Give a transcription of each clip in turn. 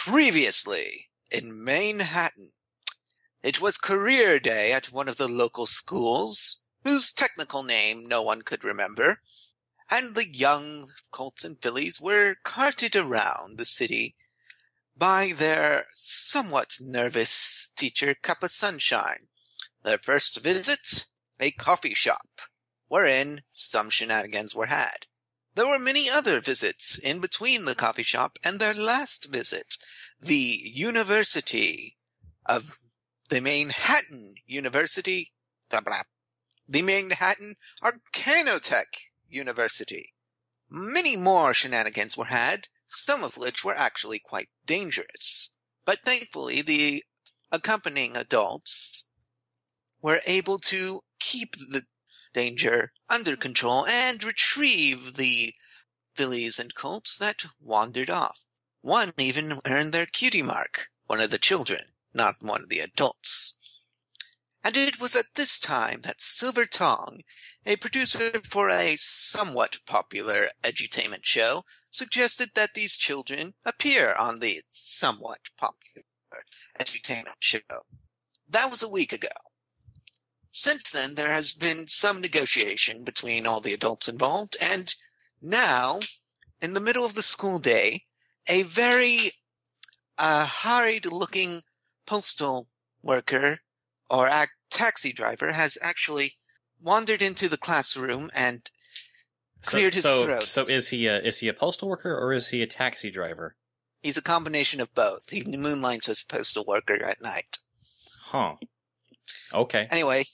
Previously, in Manehattan, it was career day at one of the local schools, whose technical name no one could remember, and the young colts and fillies were carted around the city by their somewhat nervous teacher, Cup of Sunshine. Their first visit, a coffee shop, wherein some shenanigans were had. There were many other visits in between the coffee shop and their last visit, the University of the Manehattan University, the Manehattan Arcanotech University. Many more shenanigans were had, some of which were actually quite dangerous. But thankfully, the accompanying adults were able to keep the danger under control and retrieve the fillies and colts that wandered off. One even earned their cutie mark, one of the children, not one of the adults. And it was at this time that Silver Tongue, a producer for a somewhat popular edutainment show, suggested that these children appear on the somewhat popular edutainment show. That was a week ago. Since then, there has been some negotiation between all the adults involved, and now, in the middle of the school day, a very harried-looking postal worker or taxi driver has actually wandered into the classroom and cleared his throat. So is he a postal worker or is he a taxi driver? He's a combination of both. He moonlights as a postal worker at night. Huh. Okay. Anyway,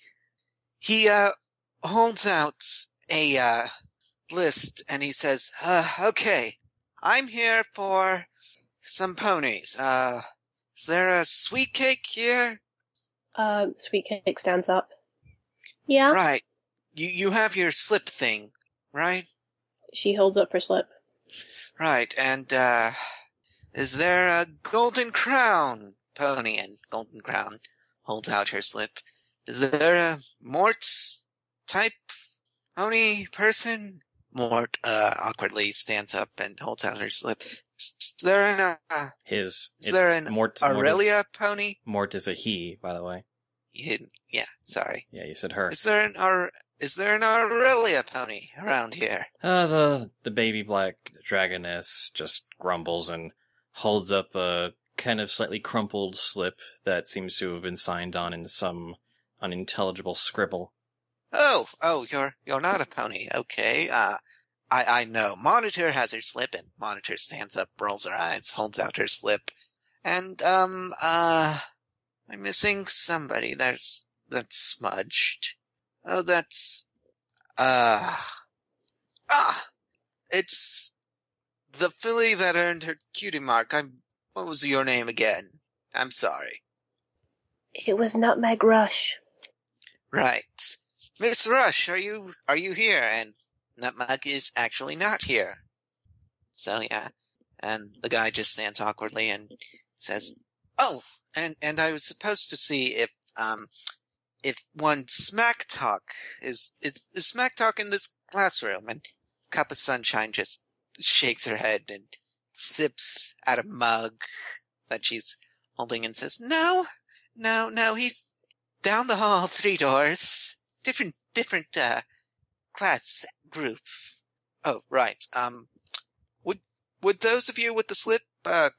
he holds out a list and he says, okay, I'm here for some ponies. Is there a sweet cake here? Sweet Cake stands up. Yeah? Right. You have your slip thing, right? She holds up her slip. Right, and, is there a Golden Crown pony? And Golden Crown holds out her slip. Is there a Mort's type pony person? Mort, awkwardly stands up and holds out her slip. Is there an Aurelia pony? Mort is a he, by the way. Yeah, sorry. Yeah, you said her. Is there an Aurelia pony around here? The baby black dragoness just grumbles and holds up a kind of slightly crumpled slip that seems to have been signed on in some unintelligible scribble. Oh, you're not a pony. Okay, I know. Monitor has her slip, and Monitor stands up, rolls her eyes, holds out her slip. And, I'm missing somebody that's smudged. Oh, it's the filly that earned her cutie mark. What was your name again? I'm sorry. It was Nutmeg Rush. Right. Miss Rush, are you here? And Nutmeg is actually not here. So yeah. And the guy just stands awkwardly and says, oh, and I was supposed to see if one Smack Talk is Smack Talk in this classroom. And Cup of Sunshine just shakes her head and sips out a mug that she's holding and says, no, he's down the hall 3 doors. Different, class group. Oh, right. Would those of you with the slip,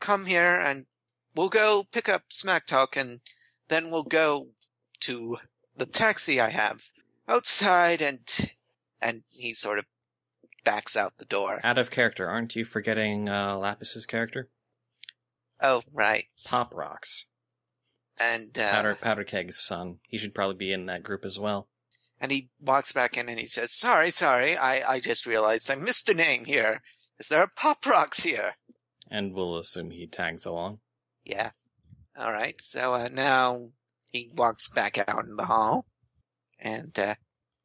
come here and we'll go pick up Smack Talk and then we'll go to the taxi I have outside and he sort of backs out the door. Out of character, aren't you forgetting, Lapis's character? Oh, right. Pop Rocks. And, Powder Keg's son. He should probably be in that group as well. And he walks back in and he says, sorry, I just realized I missed a name here. Is there a Pop Rocks here? And we'll assume he tags along. Yeah. Alright, so, now he walks back out in the hall. And,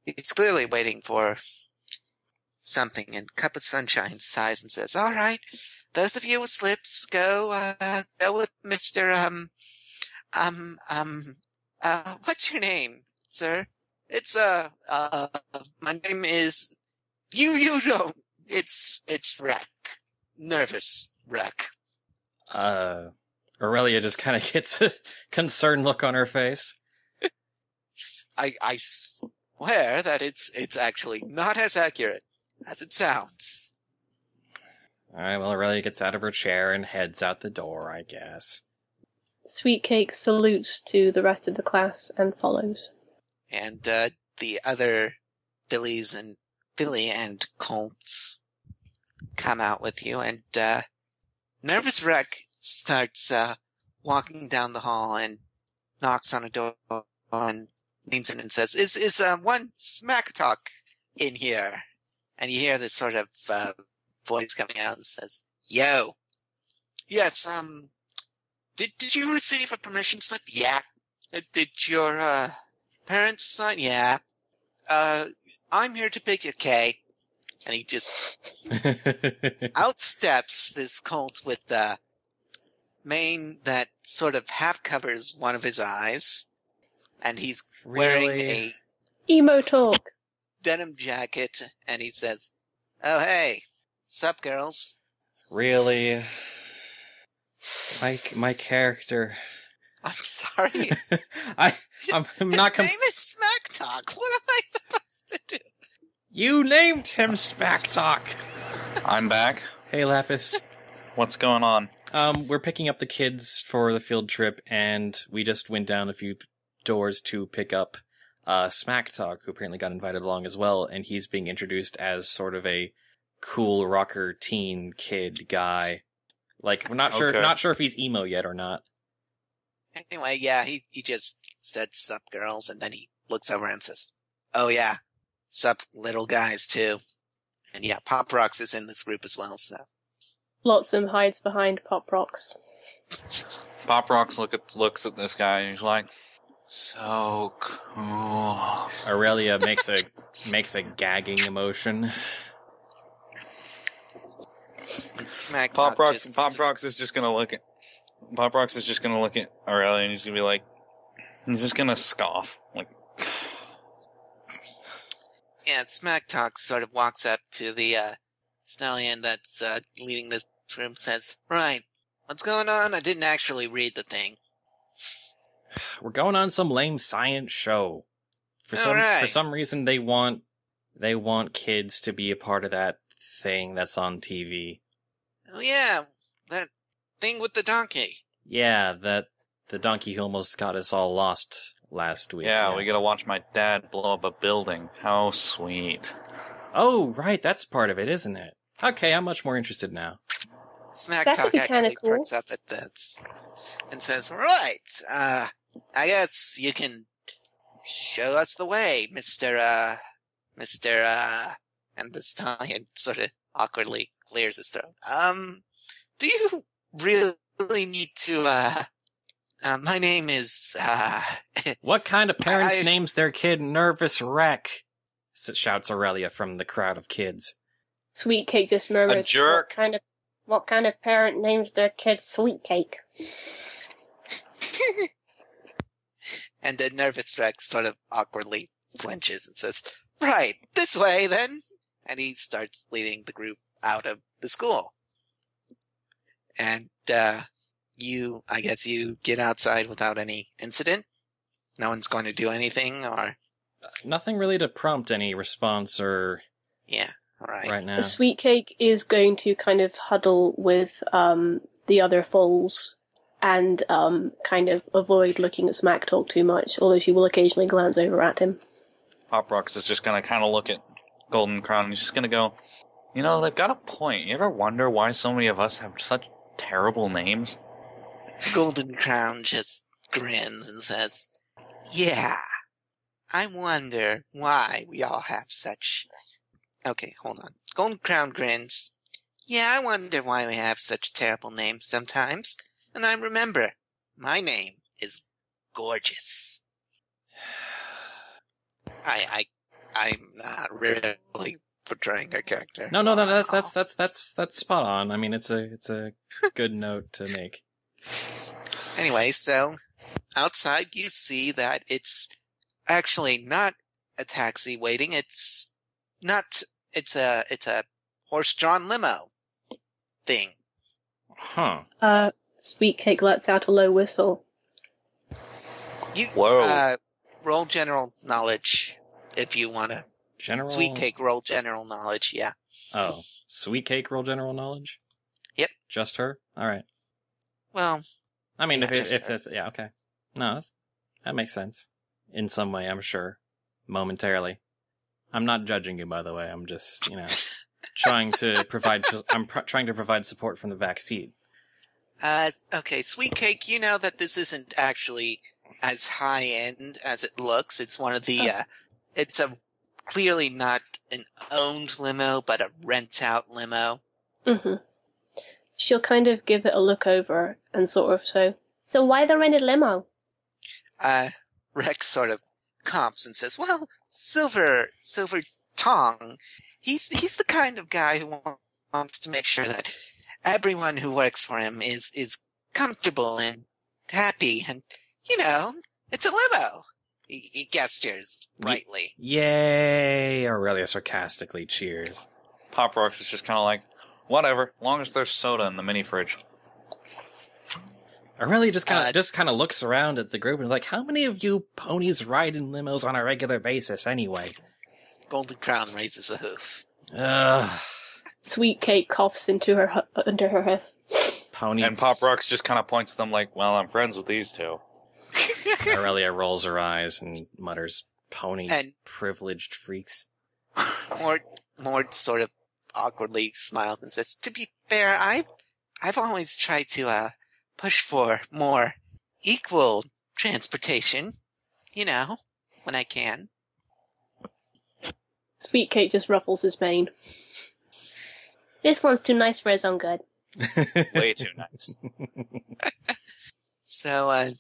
he's clearly waiting for something. And Cup of Sunshine sighs and says, alright, those of you with slips, go with Mr., what's your name, sir? It's, my name is, you don't, it's Wreck. Nervous Wreck. Aurelia just kind of gets a concerned look on her face. I swear that it's actually not as accurate as it sounds. Alright, well, Aurelia gets out of her chair and heads out the door, I guess. Sweetcake salutes to the rest of the class and follows. And the other Billy and Colts come out with you, and Nervous Wreck starts walking down the hall and knocks on a door and leans in and says, Is one smack talk in here? And you hear this sort of voice coming out and says, Yo. Yes, did you receive a permission slip? Yeah. Did your parents sign? Yeah. I'm here to pick a K. And he just outsteps this Colt with the mane that sort of half covers one of his eyes. And he's wearing a emo talk denim jacket, and he says, Oh, hey, sup, girls? Really? My character. I'm sorry. I'm not His name is Smack Talk. What am I supposed to do? You named him Smack Talk. I'm back. Hey, Lapis. What's going on? We're picking up the kids for the field trip, and we just went down a few doors to pick up Smack Talk, who apparently got invited along as well, and he's being introduced as sort of a cool rocker teen kid guy. Like, we're not sure if he's emo yet or not. Anyway, yeah, he just said sup, girls, and then he looks over and says, Oh, yeah, sup, little guys, too. And yeah, Pop Rocks is in this group as well, so. Flotsam hides behind Pop Rocks. Pop Rocks looks at this guy and he's like, so cool. Aurelia makes a gagging emotion. And Smack Pop Talk Rocks is just gonna look at Aurelia and he's gonna be like, he's just gonna scoff. Like, yeah, Smack Talk sort of walks up to the stallion that's leading this room, says, Right, what's going on? I didn't actually read the thing. We're going on some lame science show. For some reason they want kids to be a part of that thing that's on TV. Oh yeah, that thing with the donkey. Yeah, the donkey who almost got us all lost last week. yeah, we gotta watch my dad blow up a building. How sweet. Oh, right, that's part of it, isn't it? Okay, I'm much more interested now. Smack That could Talk be kinda actually cool. perks up at this and says, Right, I guess you can show us the way, Mr. And the stallion sort of awkwardly clears his throat. Do you really need to, my name is, What kind of parents names their kid Nervous Wreck? Shouts Aurelia from the crowd of kids. Sweetcake just murmurs, A jerk. What kind of parent names their kid Sweetcake? And the Nervous Wreck sort of awkwardly flinches and says, Right, this way then. And he starts leading the group out of the school. And, I guess you get outside without any incident? No one's going to do anything, or? Nothing really to prompt any response or... Yeah, alright. Right now. Sweetcake is going to kind of huddle with the other foals and kind of avoid looking at Smack Talk too much, although she will occasionally glance over at him. Pop Rocks is just gonna kind of look at Golden Crown and he's just gonna go, you know, they've got a point. You ever wonder why so many of us have such terrible names? Golden Crown just grins and says, Yeah, I wonder why we all have such... Okay, hold on. Golden Crown grins. Yeah, I wonder why we have such terrible names sometimes. And I remember, my name is Gorgeous. I'm not really portraying a character. No, that's spot on. I mean, it's a good note to make. Anyway, so outside you see that it's actually not a taxi waiting. It's a horse-drawn limo thing. Huh. Sweet Cake lets out a low whistle. Whoa. Roll general knowledge if you want to. General... Sweet Cake, roll general knowledge, yeah. Oh. Sweet Cake, roll general knowledge? Yep. Just her? Alright. Well... I mean, yeah, if yeah, okay. No, that makes sense. In some way, I'm sure. Momentarily. I'm not judging you, by the way. I'm just, trying to provide support from the back seat. Okay, Sweet Cake, you know that this isn't actually as high-end as it looks. It's one of the, it's clearly not an owned limo, but a rent-out limo. Mm-hmm. She'll kind of give it a look over and sort of say, so why the rented limo? Rex sort of comps and says, well, Silver Tong, he's the kind of guy who wants to make sure that everyone who works for him is comfortable and happy, and, it's a limo. He gestures brightly. Yay! Aurelia sarcastically cheers. Pop Rocks is just kind of like, whatever, long as there's soda in the mini fridge. Aurelia just kind of looks around at the group and is like, how many of you ponies ride in limos on a regular basis anyway? Golden Crown raises a hoof. Sweet Cake coughs into her hoof. Pony. And Pop Rocks just kind of points to them like, well, I'm friends with these two. Aurelia rolls her eyes and mutters, pony and privileged freaks. Mort sort of awkwardly smiles and says, to be fair, I've always tried to push for more equal transportation, when I can. Sweet Cake just ruffles his mane. This one's too nice for his own good. Way too nice. So,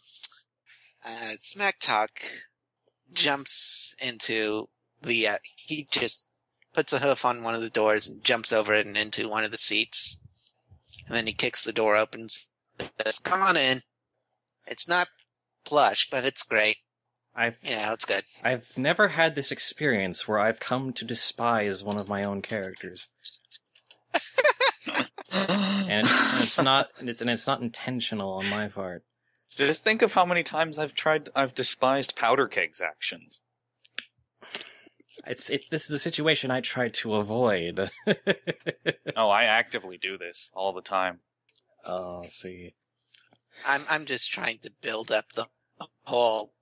Smack Talk jumps into the, he just puts a hoof on one of the doors and jumps over it and into one of the seats. And then he kicks the door open and says, come on in. It's not plush, but it's great. It's good. I've never had this experience where I've come to despise one of my own characters. and it's not intentional on my part. Just think of how many times I've despised Powder Keg's actions. This is a situation I try to avoid. Oh, I actively do this all the time. Oh, see. I'm just trying to build up the whole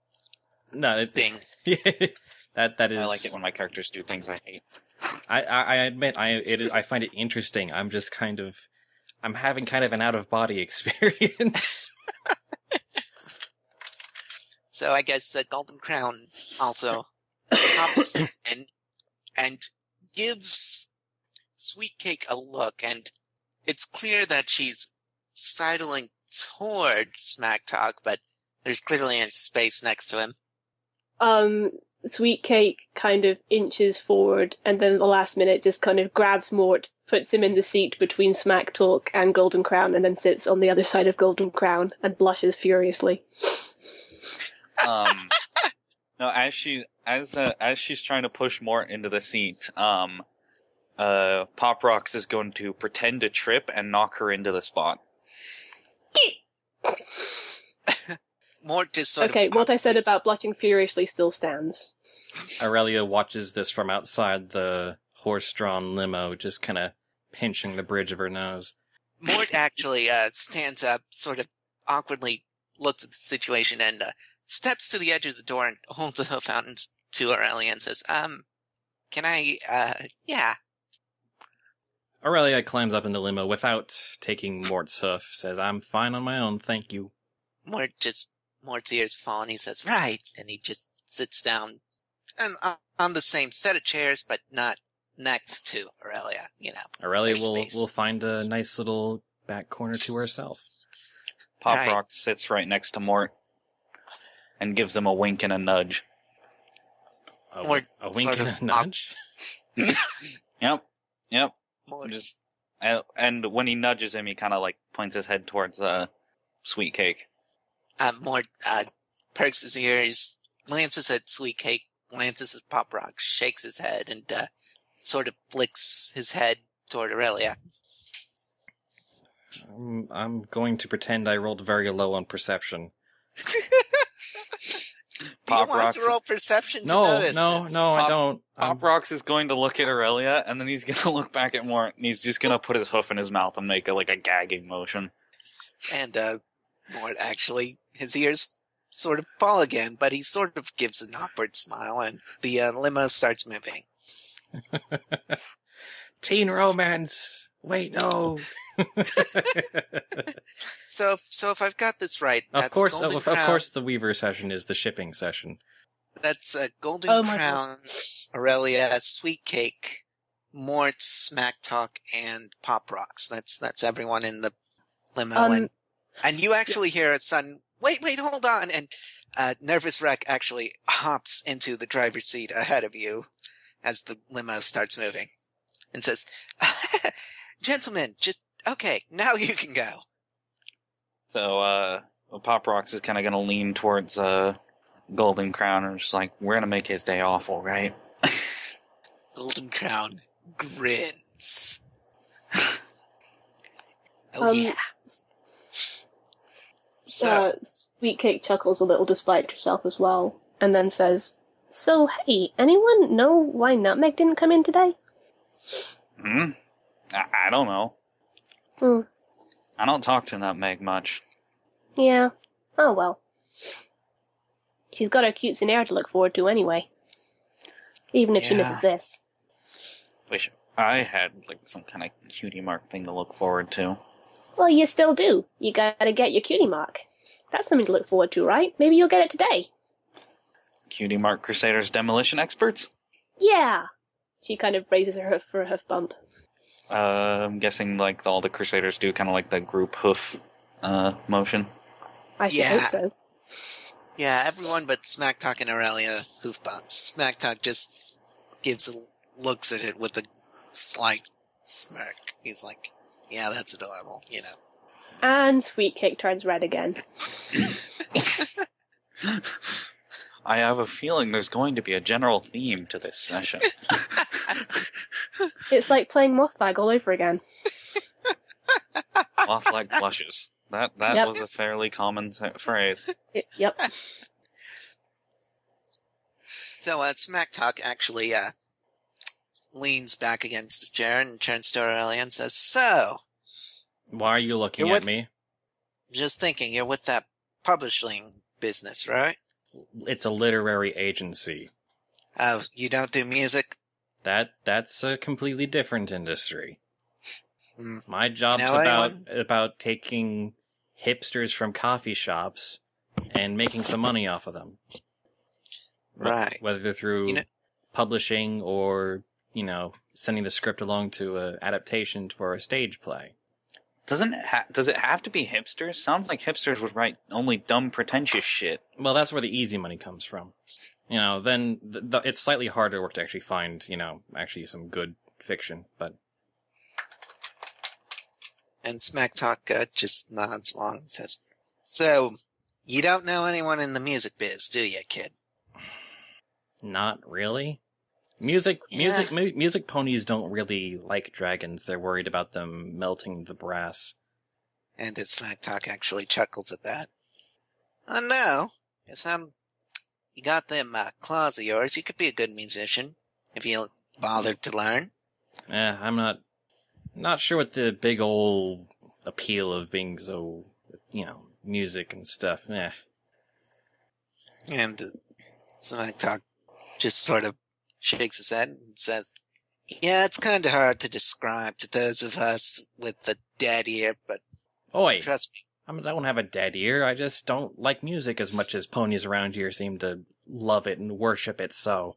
thing. that is. I like it when my characters do things I hate. I admit I find it interesting. I'm having kind of an out of body experience. So I guess the Golden Crown also hops in and gives Sweet Cake a look, and it's clear that she's sidling toward Smack Talk, but there's clearly a space next to him. Sweet Cake kind of inches forward, and then at the last minute just kind of grabs Mort, puts him in the seat between Smack Talk and Golden Crown, and then sits on the other side of Golden Crown and blushes furiously. No, as she's trying to push Mort into the seat, Pop Rocks is going to pretend to trip and knock her into the spot. Mort just sort okay, of what I said about blushing furiously still stands. Aurelia watches this from outside the horse-drawn limo, just kind of pinching the bridge of her nose. Mort actually stands up, sort of awkwardly looks at the situation, and steps to the edge of the door and holds a hoof out to Aurelia and says, can I, yeah. Aurelia climbs up in the limo without taking Mort's hoof, says, I'm fine on my own, thank you. Mort's ears fall and he says, right, and he just sits down and on the same set of chairs, but not next to Aurelia, Aurelia will find a nice little back corner to herself. Pop Rock sits right next to Mort and gives him a wink and a nudge. A wink and a nudge? Yep. Mort. And when he nudges him, he kind of points his head towards Sweet Cake. Mort perks his ears, glances at Sweet Cake, glances at Pop Rock, shakes his head, and sort of flicks his head toward Aurelia. I'm going to pretend I rolled very low on perception. Pop you want Rocks. to roll perception to No, notice no, this. no, I don't. Pop Rocks is going to look at Aurelia, and then he's going to look back at Mort, and he's just going to put his hoof in his mouth and make a gagging motion. And Mort actually, his ears sort of fall again, but he sort of gives an awkward smile, and the limo starts moving. Teen romance. Wait, no. So if I've got this right, that's Of course, Golden of Crown, course, the Weaver session is the shipping session. That's Golden Oh my Crown, Aurelia, Sweet Cake, Mort, Smack Talk, and Pop Rocks. That's everyone in the limo, and you actually hear a sudden, wait, hold on, and Nervous Wreck actually hops into the driver's seat ahead of you as the limo starts moving, and says, "Gentlemen, okay, now you can go." So, Pop Rocks is kind of going to lean towards Golden Crown and just like, we're going to make his day awful, right? Golden Crown grins. Oh yeah. So Sweet Cake chuckles a little despite herself as well, and then says, "So, hey, anyone know why Nutmeg didn't come in today?" I don't know. I don't talk to Nutmeg much. Yeah. Oh well. She's got her cute scenario to look forward to anyway. Even if she misses this. Wish I had some kind of cutie mark thing to look forward to. Well, you still do. You gotta get your cutie mark. That's something to look forward to, right? Maybe you'll get it today. Cutie mark Crusaders demolition experts? Yeah. She kind of raises her hoof for a hoof bump. I'm guessing all the Crusaders do kind of like the group hoof motion. I should hope so. Yeah, everyone but Smack Talk and Aurelia hoof bumps. Smack Talk just looks at it with a slight smirk. He's like, "Yeah, that's adorable," you know. And Sweet Cake turns red again. I have a feeling there's going to be a general theme to this session. It's like playing Mothbag all over again. Off like blushes. That Yep. was a fairly common phrase. Yep. So Smack Talk actually leans back against the chair and turns to Aurelia and says, "So, Why are you looking You're at with- me? just thinking, you're with that publishing business, right? It's a literary agency. Oh, you don't do music? That's a completely different industry. Mm. My job's know anyone? about taking hipsters from coffee shops and making some money off of them. Right. Whether through You know- publishing or, sending the script along to an adaptation for a stage play. Does it have to be hipsters? Sounds like hipsters would write only dumb, pretentious shit. Well, that's where the easy money comes from. Then it's slightly harder work to actually find, actually some good fiction, but... And Smack Talk just nods along and says, "So, you don't know anyone in the music biz, do you, kid?" Not really. Music ponies don't really like dragons. They're worried about them melting the brass. And Smack Talk actually chuckles at that. "Oh no, you got them claws of yours. You could be a good musician, if you bothered to learn." I'm not sure what the big ol' appeal of being so, music and stuff. And Smack Talk just sort of shakes his head and says, "Yeah, it's kind of hard to describe to those of us with the dead ear, but Oi, trust me." I don't have a dead ear. I just don't like music as much as ponies around here seem to love it and worship it so.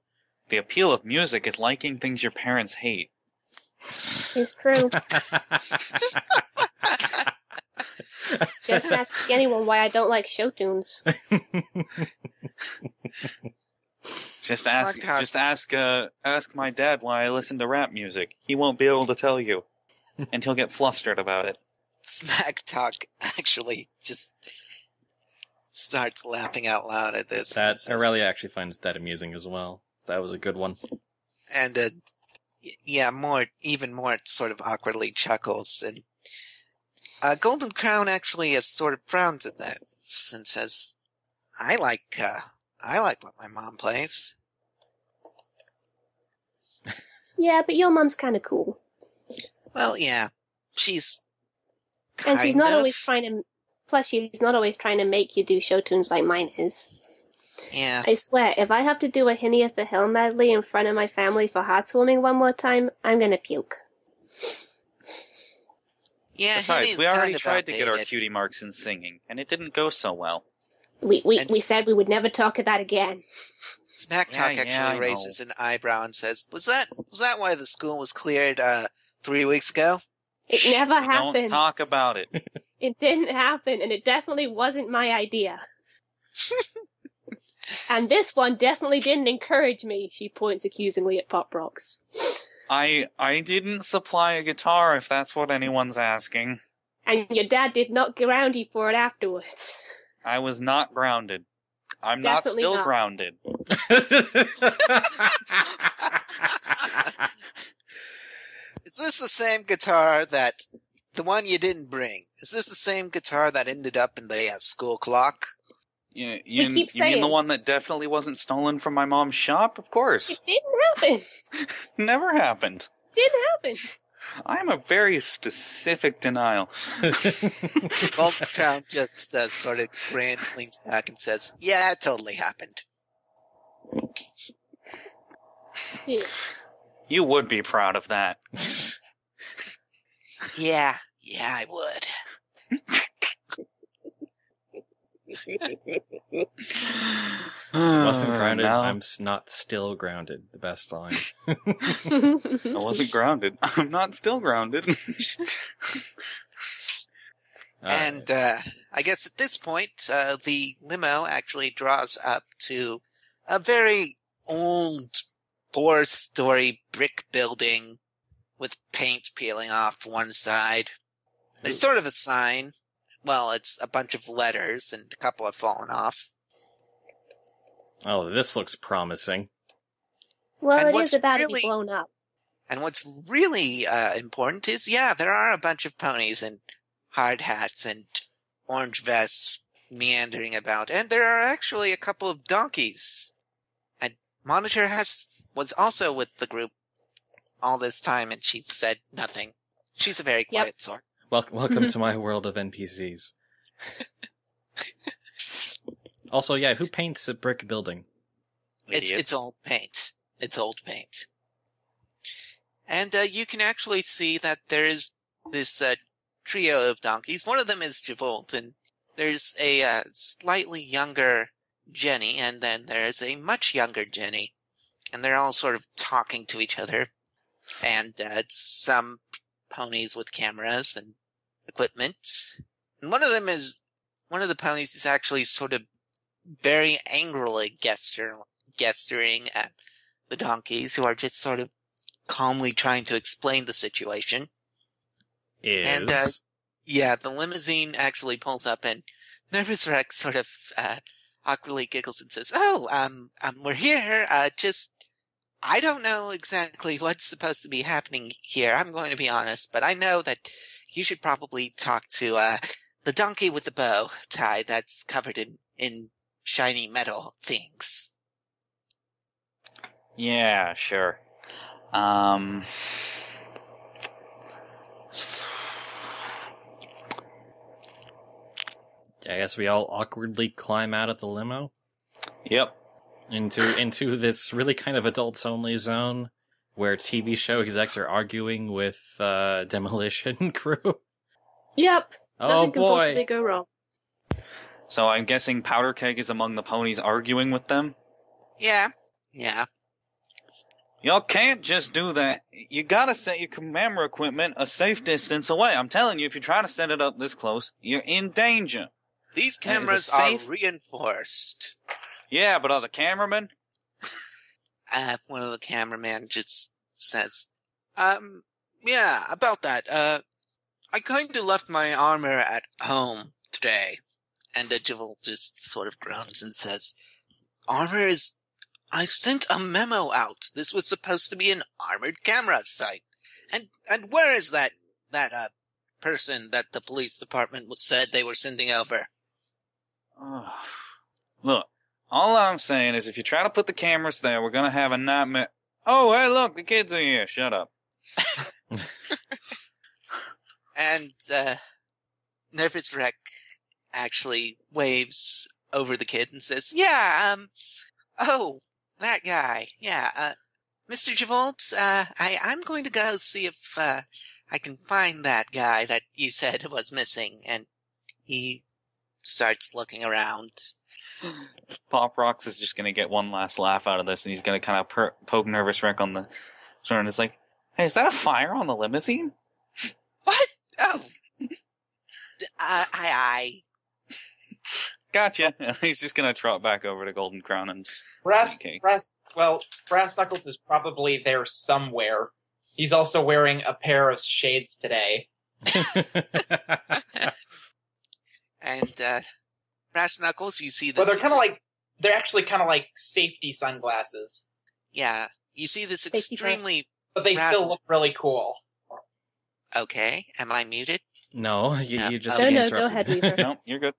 The appeal of music is liking things your parents hate. It's true. Just ask anyone why I don't like show tunes. Just ask my dad why I listen to rap music. He won't be able to tell you. And he'll get flustered about it. Smack Talk actually just starts laughing out loud at this. That Aurelia actually finds that amusing as well. That was a good one. And even more sort of awkwardly chuckles. And Golden Crown actually has sort of frowns at that and says, I like what my mom plays. Yeah, but your mom's kind of cool. Well, yeah, she's And she's not always kind trying to... Plus, she's not always trying to make you do show tunes like mine is. Yeah. I swear, if I have to do a Hinny of the Hill medley in front of my family for heartwarming one more time, I'm gonna puke. Yeah, Besides, Henny's we already kind of tried to get our outdated. cutie marks in singing, and it didn't go so well. We said we would never talk of that again. Smack Talk Yeah, actually I raises an eyebrow and says, Was that why the school was cleared 3 weeks ago? It never We happened. Don't talk about it. It didn't happen, and it definitely wasn't my idea. And this one definitely didn't encourage me, she points accusingly at Pop Rocks. I didn't supply a guitar, if that's what anyone's asking. And your dad did not ground you for it afterwards. I was not grounded. I'm Definitely not still not. grounded. Is this the same guitar the one you didn't bring? Is this the same guitar that ended up in the school clock? You keep mean saying. the one that definitely wasn't stolen from my mom's shop? Of course. It didn't happen. Never happened. Didn't happen. I'm a very specific denial. Golden Crown just sort of leans back and says, Yeah, it totally happened. Yeah. You would be proud of that. Yeah, I would. Wasn't grounded, No, I'm not still grounded. The best line. I wasn't grounded. I'm not still grounded. And I guess at this point, the limo actually draws up to a very old 4-story brick building with paint peeling off one side. There's sort of a sign. Well, it's a bunch of letters, and a couple have fallen off. Oh, this looks promising. Well, And it what's is about to really- be blown up. And what's really important is, there are a bunch of ponies and hard hats and orange vests meandering about, and there are actually a couple of donkeys. And Monitor was also with the group all this time, and she said nothing. She's a very quiet sort. Welcome to my world of NPCs. Also, who paints a brick building? It's old paint. It's old paint. And you can actually see that there's this trio of donkeys. One of them is Javolt, and there's a slightly younger Jenny, and then there's a much younger Jenny. And they're all sort of talking to each other. And some ponies with cameras and equipment. And one of the ponies is actually sort of very angrily gesturing at the donkeys, who are just sort of calmly trying to explain the situation. And, the limousine actually pulls up, and Nervous Rex sort of awkwardly giggles and says, we're here, I don't know exactly what's supposed to be happening here, I'm going to be honest, but I know that you should probably talk to, the donkey with the bow tie that's covered in shiny metal things. Yeah, sure. I guess we all awkwardly climb out of the limo Yep. into this really kind of adults-only zone where TV show execs are arguing with demolition crew. Yep. Oh Nothing can boy! possibly go wrong. So I'm guessing Powder Keg is among the ponies arguing with them? Yeah. Y'all can't just do that. You gotta set your camera equipment a safe distance away. I'm telling you, if you try to set it up this close, you're in danger. These That is a cameras safe- are reinforced. Yeah, but are the cameramen? One of the cameramen just says, about that. I kinda left my armor at home today. And the Javolt just sort of groans and says, I sent a memo out. This was supposed to be an armored camera site. And where is that person that the police department said they were sending over. Look, all I'm saying is if you try to put the cameras there, we're gonna have a nightmare. Oh, hey, look, the kids are here. Shut up. And Nervous Wreck actually waves over the kid and says, "Yeah, oh, that guy. Yeah, Mr. Javolt, I'm going to go see if I can find that guy that you said was missing." And he starts looking around. Pop Rocks is just gonna get one last laugh out of this, and he's gonna kind of poke Nervous Wreck on the shoulder, and it's like, "Hey, is that a fire on the limousine?" What? Oh. I. Gotcha. He's just gonna trot back over to Golden Crown and Brass cake. Knuckles is probably there somewhere. He's also wearing a pair of shades today. And Brass Knuckles, you see this. But they're actually kind of like safety sunglasses. Yeah, you see this Safety extremely. But they still look really cool. Okay, am I muted? No, you just No, interrupted. go ahead, Weaver. No, you're good.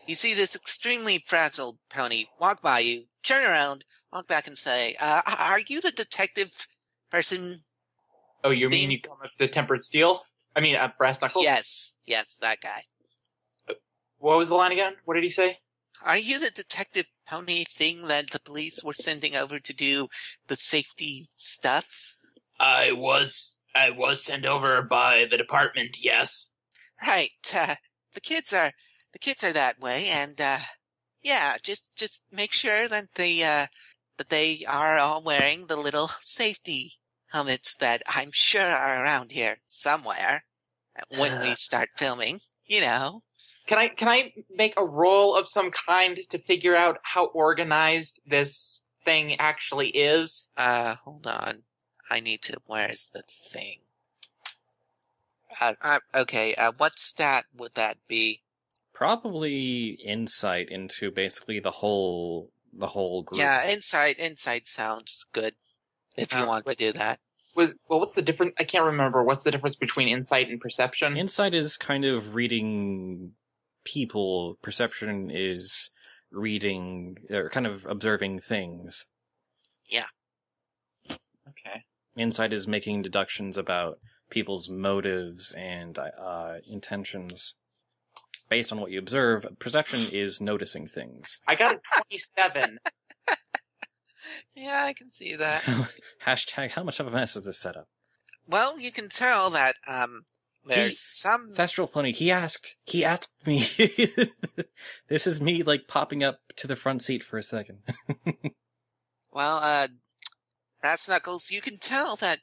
You see this extremely frazzled pony walk by you, turn around, walk back and say, "Are you the detective person?" Oh, you mean you come with the tempered steel? I mean, Brass Knuckles? Yes, that guy. What was the line again? What did he say? Are you the detective pony thing that the police were sending over to do the safety stuff? I was sent over by the department, yes. Right. The kids are that way, and yeah, just make sure that they are all wearing the little safety helmets that I'm sure are around here somewhere when we start filming. You know. Can I make a roll of some kind to figure out how organized this thing actually is? Hold on. I need to. Where's the thing? Okay. What stat would that be? Probably insight into basically the whole group. Yeah, insight sounds good. If you want to do that. What's the difference? I can't remember. What's the difference between insight and perception? Insight is kind of reading people. Perception is reading, or kind of observing things. Yeah. Okay. Insight is making deductions about people's motives and intentions based on what you observe. Perception is noticing things. I got a 27. Yeah, I can see that. Hashtag, how much of a mess is this setup? Well, you can tell that, there's some... Thestral Pony, he asked me. This is me, like, popping up to the front seat for a second. Well, Brass Knuckles, you can tell that,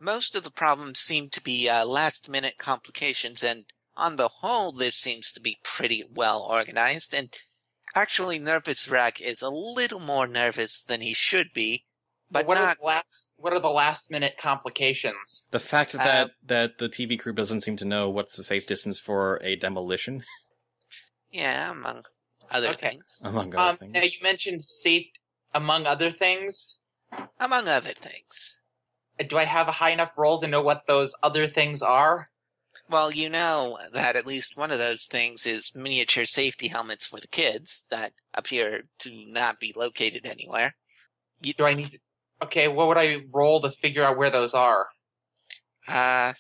most of the problems seem to be, last-minute complications, and on the whole, this seems to be pretty well organized, and actually Nervous Wreck is a little more nervous than he should be, but what not... What are the last-minute complications? The fact that the TV crew doesn't seem to know what's the safe distance for a demolition. Yeah, among other things. Among other things. Now, you mentioned safe, among other things. Among other things. Do I have a high enough roll to know what those other things are? Well, you know that at least one of those things is miniature safety helmets for the kids that appear to not be located anywhere. Do I need to... Okay, what would I roll to figure out where those are? I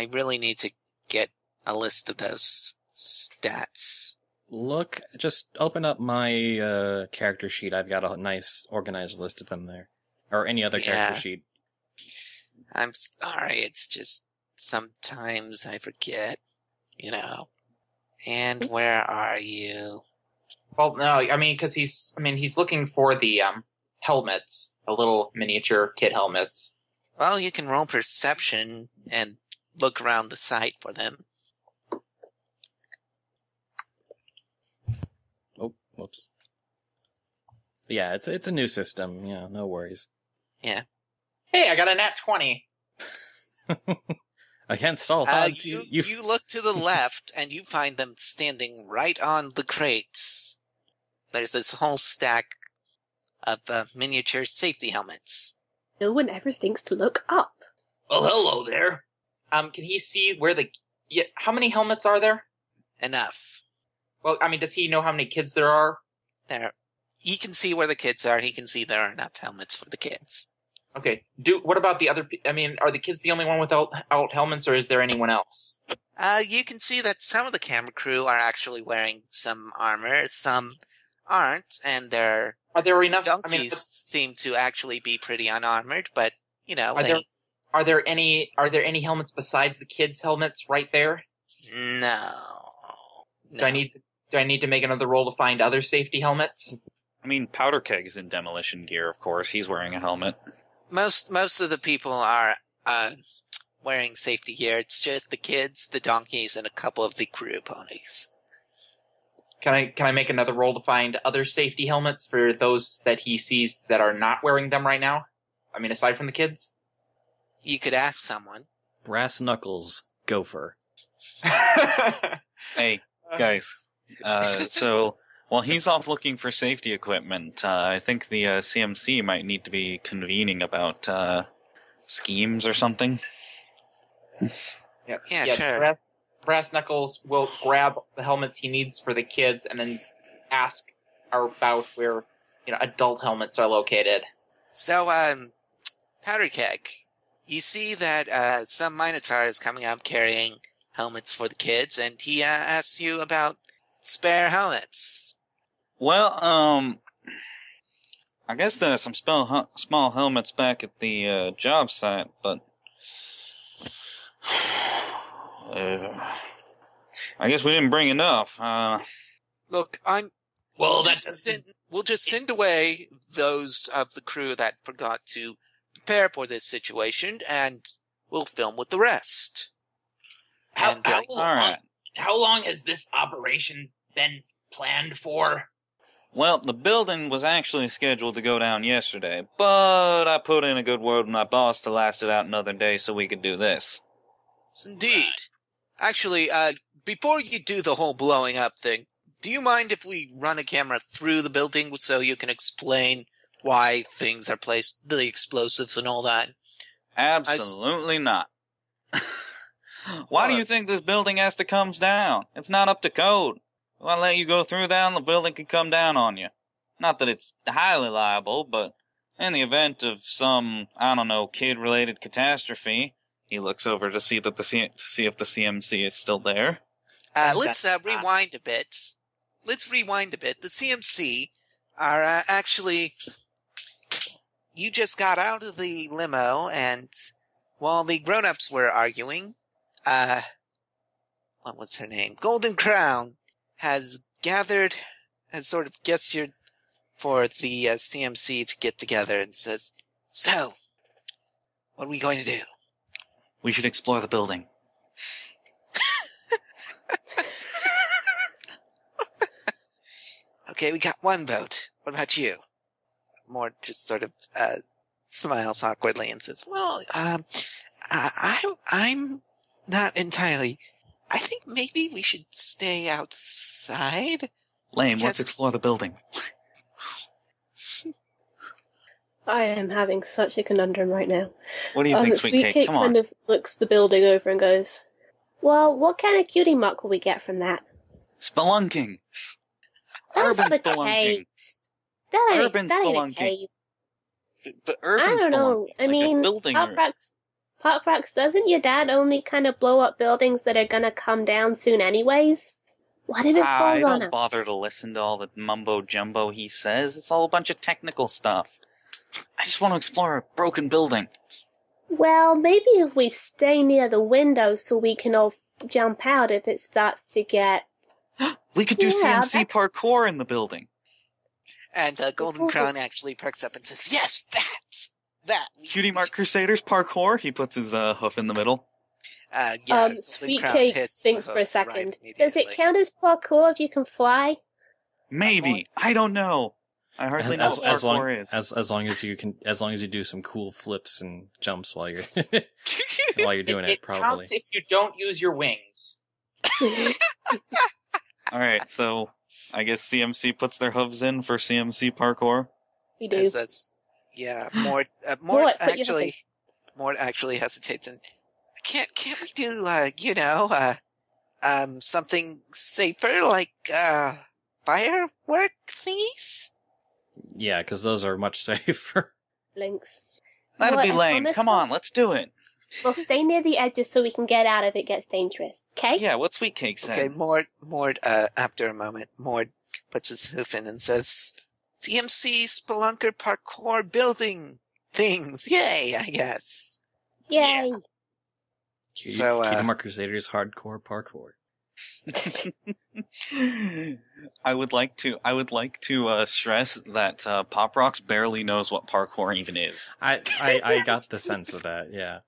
really need to get a list of those stats. Look, just open up my character sheet. I've got a nice organized list of them there. Or any other character sheet. I'm sorry, it's just sometimes I forget, you know. And where are you? Well, no, I mean, because he's looking for the, helmets. The little miniature kid helmets. Well, you can roll perception and look around the site for them. Oh, whoops. Yeah, it's a new system. Yeah, no worries. Yeah. Hey, I got a nat 20. Against all odds, you look to the left and you find them standing right on the crates. There's this whole stack of miniature safety helmets. No one ever thinks to look up. Well, hello there. Can he see where how many helmets are there? Enough. Well, I mean, does he know how many kids there are? He can see where the kids are. He can see there are enough helmets for the kids. Okay. What about the other? I mean, are the kids the only one without helmets, or is there anyone else? You can see that some of the camera crew are actually wearing some armor, some aren't, and their Are there enough? donkeys seem to actually be pretty unarmored, but, are there any helmets besides the kids' helmets right there? No. Do I need to make another roll to find other safety helmets? I mean, Powder Keg is in demolition gear, of course. He's wearing a helmet. Most of the people are wearing safety gear. It's just the kids, the donkeys, and a couple of the crew ponies. Can I make another roll to find other safety helmets for those that he sees that are not wearing them right now? I mean, aside from the kids? You could ask someone. Brass knuckles, gopher. Hey, guys. So, while he's off looking for safety equipment, I think the CMC might need to be convening about schemes or something. Yeah, sure. Brass Knuckles will grab the helmets he needs for the kids and then ask about where, adult helmets are located. So, Powder Keg, you see that some Minotaur is coming up carrying helmets for the kids, and he asks you about spare helmets. Well, I guess there are some small helmets back at the job site, but I guess we didn't bring enough. Look, we'll just send away those of the crew that forgot to prepare for this situation, and we'll film with the rest. How long has this operation been planned for? Well, the building was actually scheduled to go down yesterday, but I put in a good word with my boss to last it out another day so we could do this. Indeed. Actually, before you do the whole blowing up thing, do you mind if we run a camera through the building so you can explain why things are placed, the explosives and all that? Absolutely not. Why do you think this building has to come down? It's not up to code. If I let you go through down, the building could come down on you. Not that it's highly liable, but in the event of some, kid-related catastrophe, he looks over to see if the CMC is still there. Let's rewind a bit. The CMC are actually... You just got out of the limo, and while the grown-ups were arguing, what was her name? Golden Crown has sort of gestured for the CMC to get together and says, "So, what are we going to do?" We should explore the building. Okay, we got one vote. What about you? Mort just sort of smiles awkwardly and says, "Well, I'm not entirely. I think maybe we should stay outside." Lame, let's explore the building. I am having such a conundrum right now. What do you think, Sweet Cake? Come on. Kind of looks the building over and goes, "Well, what kind of cutie muck will we get from that?" Spelunking. Those Urban are the spelunking. caves. That ain't Urban a spelunking. cave. But urban I don't know. spelunking, I mean, Pop Rocks, doesn't your dad only kind of blow up buildings that are gonna come down soon anyways? What if it falls on us? I don't bother to listen to all the mumbo-jumbo he says. It's all a bunch of technical stuff. I just want to explore a broken building. Well, maybe if we stay near the windows so we can all jump out if it starts to get... We could do CMC parkour in the building. And Golden Crown actually perks up and says, "Yes, that. Cutie Mark Crusaders parkour. He puts his hoof in the middle. Sweet Cake thinks for a second. Does it count as parkour if you can fly? Maybe. I don't know. I hardly know what parkour is. As long as you do some cool flips and jumps while you're doing it, probably. It counts if you don't use your wings. Alright, so I guess CMC puts their hooves in for CMC parkour. We do. Mort actually hesitates and, can't we do, something safer, like, firework thingies? Yeah, because those are much safer. Links. That'd be Well, lame. promise Come on, us- let's do it. We'll stay near the edges so we can get out if it gets dangerous. Okay? Yeah, what Sweet Cake said. Okay, Mord, after a moment, Mord puts his hoof in and says, CMC Spelunker Parkour Building Things. Yay, I guess. Yay! So, Kingdom Hearts Crusaders hardcore parkour. I would like to stress that Pop Rocks barely knows what parkour even is. I got the sense of that, yeah.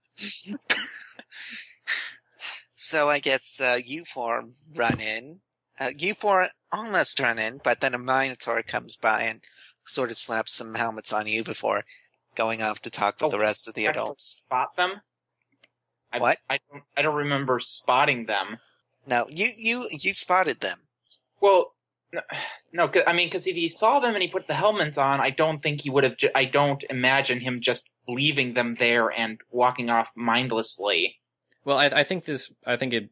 So I guess, you four run in. You four almost run in, but then a Minotaur comes by and sort of slaps some helmets on you before going off to talk with the rest of the adults. Spot them? What? I don't remember spotting them. No, you spotted them. Well, no, because if he saw them and he put the helmets on, I don't think he would have. I don't imagine him just leaving them there and walking off mindlessly. Well, I think it'd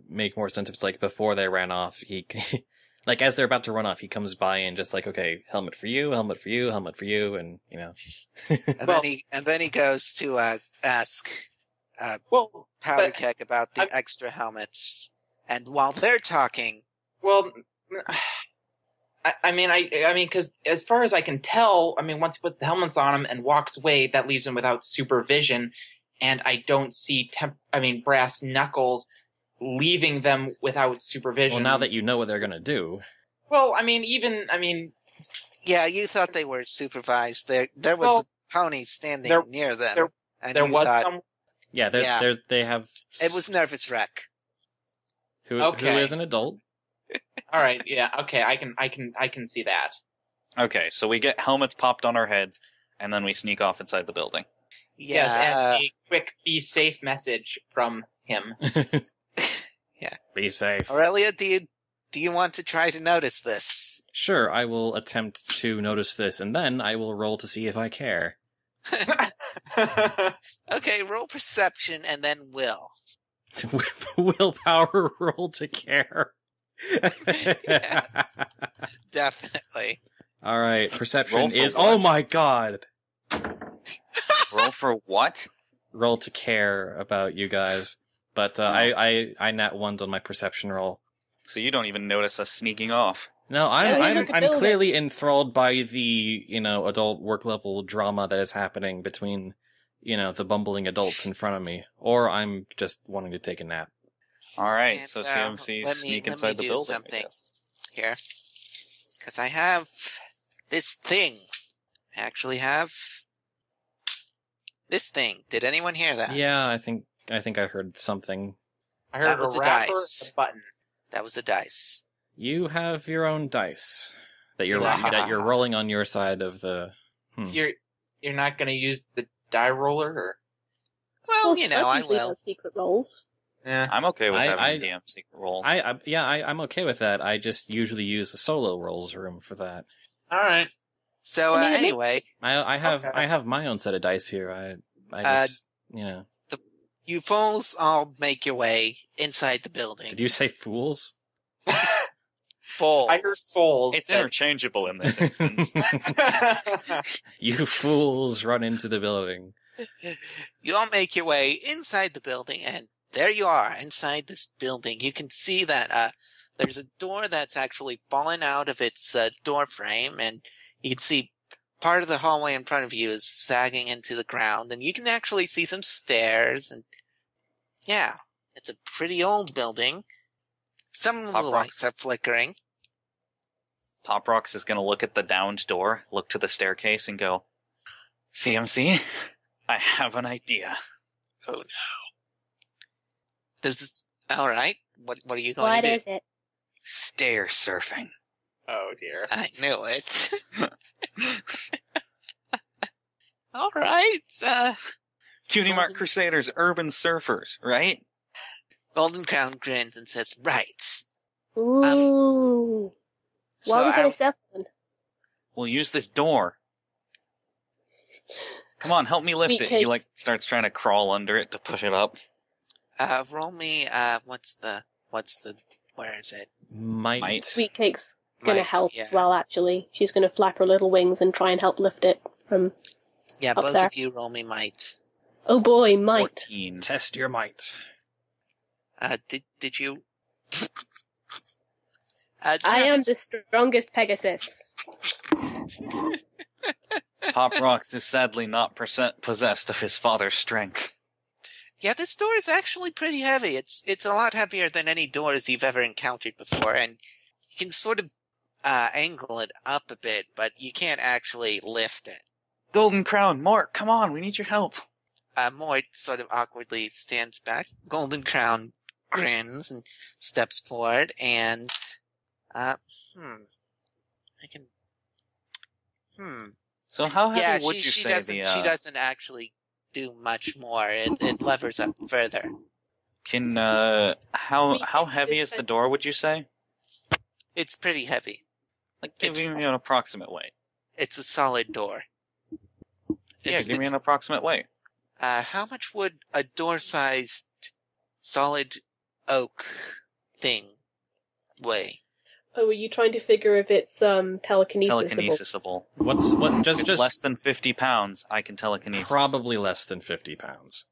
make more sense if it's like before they ran off, he, like as they're about to run off, he comes by and just like, okay, helmet for you, helmet for you, helmet for you, and you know. And then he goes to ask Well, Powder Keg about the extra helmets. And while they're talking, well, I mean, because as far as I can tell, once he puts the helmets on him and walks away, that leaves him without supervision, and I don't see Brass Knuckles leaving them without supervision. Well, now that you know what they're gonna do. Well, yeah, you thought they were supervised. There was a pony standing near them, and there you was thought, some. Yeah, they have. It was Nervous Wreck. Who is an adult. All right, yeah, okay, I can see that. Okay, so we get helmets popped on our heads, and then we sneak off inside the building. Yeah, Yes, and a quick "be safe" message from him. Yeah. Be safe. Aurelia, do you want to try to notice this? Sure, I will attempt to notice this, and then I will roll to see if I care. Okay, roll perception and then will. Willpower roll to care. Definitely. All right, perception Roll for is. what? Oh my god! Roll for what? Roll to care about you guys, but I nat 1'd on my perception roll. So you don't even notice us sneaking off. No, Yeah, I'm clearly enthralled by the adult work level drama that is happening between the bumbling adults in front of me, or I'm just wanting to take a nap. All right, And, so CMC sneak inside the do building. something here, because I have this thing. I actually have this thing. Did anyone hear that? Yeah, I think I heard something. I heard That was a the rapper, dice. a button. That was the dice. You have your own dice that you're Yeah. rolling on your side of the. You're not going to use the die roller, or Well, Spud I usually will. does secret rolls. yeah. I'm okay with I- having DM secret rolls. I'm okay with that. I just usually use the solo rolls room for that. All right. So I mean, it anyway, I have Okay. I have my own set of dice here. I just you fools all make your way inside the building. Did you say fools? Fools. I heard fools. It's interchangeable in this instance. You fools run into the building. You all make your way inside the building, and there you are inside this building. You can see that there's a door that's actually fallen out of its door frame, and you can see part of the hallway in front of you is sagging into the ground, and you can actually see some stairs, and yeah, it's a pretty old building. Some of the Pop lights are flickering. Pop Rocks is going to look at the downed door, look to the staircase, and go, CMC, I have an idea. Oh no. Alright, what are you going What to do? is it? Stair surfing. Oh dear. I knew it. Alright, Cutie Mark Crusaders, urban surfers, right? Golden Crown grins and says, right. Ooh. So Why are we I- going to step on? We'll use this door. Come on, help me lift Sweet it. He cakes. starts trying to crawl under it to push it up. Roll me, where is it? Might. Sweet Cake's gonna Might, help yeah. as well, actually. She's gonna flap her little wings and try and help lift it from Yeah, up both there. of you roll me might. Oh boy, might. 14. Test your might. Did you? I am the strongest Pegasus. Pop Rocks is sadly not possessed of his father's strength. Yeah, this door is actually pretty heavy. It's a lot heavier than any doors you've ever encountered before, and you can sort of angle it up a bit, but you can't actually lift it. Golden Crown, Mort, come on, we need your help. Mort sort of awkwardly stands back. Golden Crown grins and steps forward, and So how heavy Yeah, would you she say doesn't. She doesn't actually do much more. It levers up further. Can how heavy is the door? Would you say? It's pretty heavy. Like, give me an approximate weight. It's a solid door. Yeah, give me an approximate weight. How much would a door-sized solid oak thing weigh? Oh, are you trying to figure if it's telekinesis? Telekinesisable. Just It's less than 50 pounds. I can telekinesis. probably less than 50 pounds.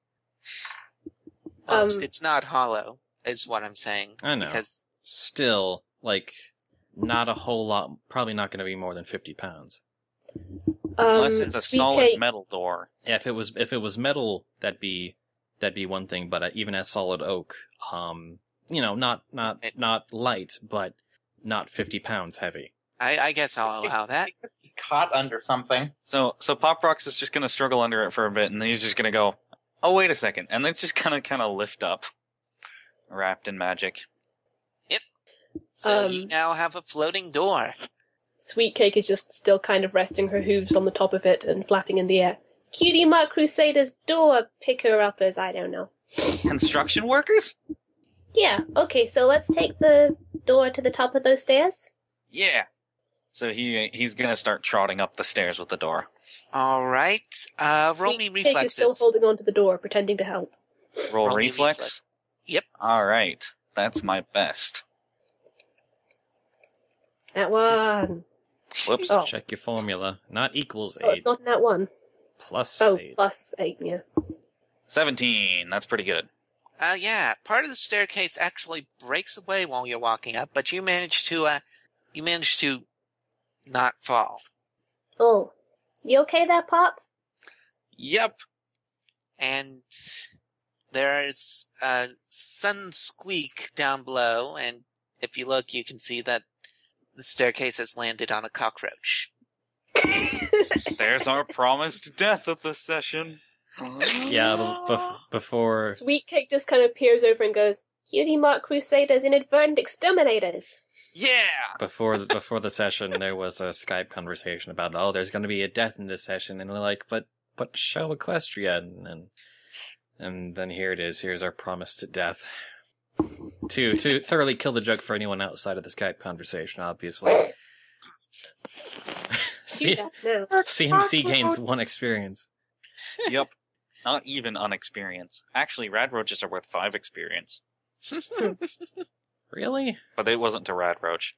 Well, it's not hollow, is what I'm saying. I know. Because Still, like, not a whole lot. Probably not going to be more than 50 pounds. Unless it's a Sweet solid Cake- metal door. Yeah, if it was metal, that'd be one thing. But even as solid oak, not light, but not 50 pounds heavy. I guess I'll allow that. It could be caught under something. So Pop Rocks is just gonna struggle under it for a bit, and then he's just gonna go, oh, wait a second, and then just kind of lift up. Wrapped in magic. So you now have a floating door. Sweet Cake is just still kind of resting her hooves on the top of it and flapping in the air. Cutie Mark Crusaders door picker-uppers, I don't know. Construction workers? Yeah, okay, so let's take the door to the top of those stairs. Yeah. So he's gonna start trotting up the stairs with the door. All right. Roll me Sweet Cake is still reflexes. holding on to the door, pretending to help. Roll Roll me reflex? reflex. Yep. Alright. That's my best. That one. Whoops. Oh. Check your formula. Not equals Oh, 8, it's not in that one. plus Oh, 8. plus 8, yeah. 17. That's pretty good. Yeah, part of the staircase actually breaks away while you're walking up, but you manage to not fall. Oh. You okay there, Pop? Yep. And there's a sun squeak down below, and if you look, you can see that the staircase has landed on a cockroach. There's our promised death of the session. Yeah, before Sweet Cake just kind of peers over and goes, Cutie Mark Crusaders, inadvertent exterminators. Yeah! before the session, there was a Skype conversation about, oh, there's going to be a death in this session, and they're like, but show Equestria, and then here it is. Here's our promise to death. To thoroughly kill the joke for anyone outside of the Skype conversation, obviously. Do that now. CMC gains 1 experience. Yep. Not even unexperience. Actually, rad roaches are worth 5 experience. Really? But it wasn't to rad roach.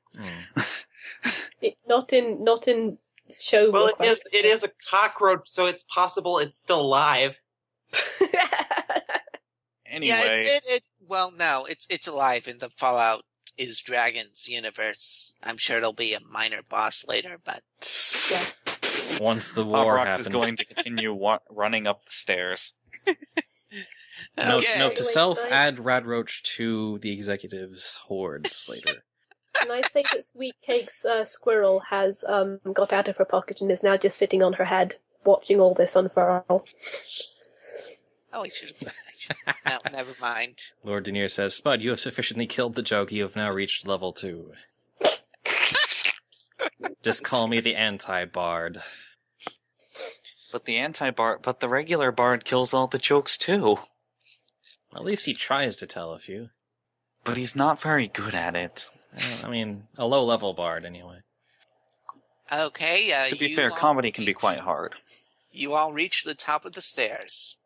Not in show. Well, request. it is a cockroach, so it's possible it's still alive. Anyway, Yeah, well, no, it's alive in the Fallout is Dragons universe. I'm sure it'll be a minor boss later, but Yeah. Once the Pop war Rocks happens. is going to continue running up the stairs. Note to Anyway, self, fine. add Radroach to the executive's hordes later. Can I say that Sweet Cake's squirrel has got out of her pocket and is now just sitting on her head, watching all this unfurl? I should have. No, never mind. Lord Denier says, Spud, you have sufficiently killed the joke. You have now reached level 2. Just call me the anti-bard. But the regular bard kills all the jokes too. At least he tries to tell a few. But he's not very good at it. I mean, a low-level bard, anyway. Okay, To be fair, comedy can be quite hard. You all reach the top of the stairs.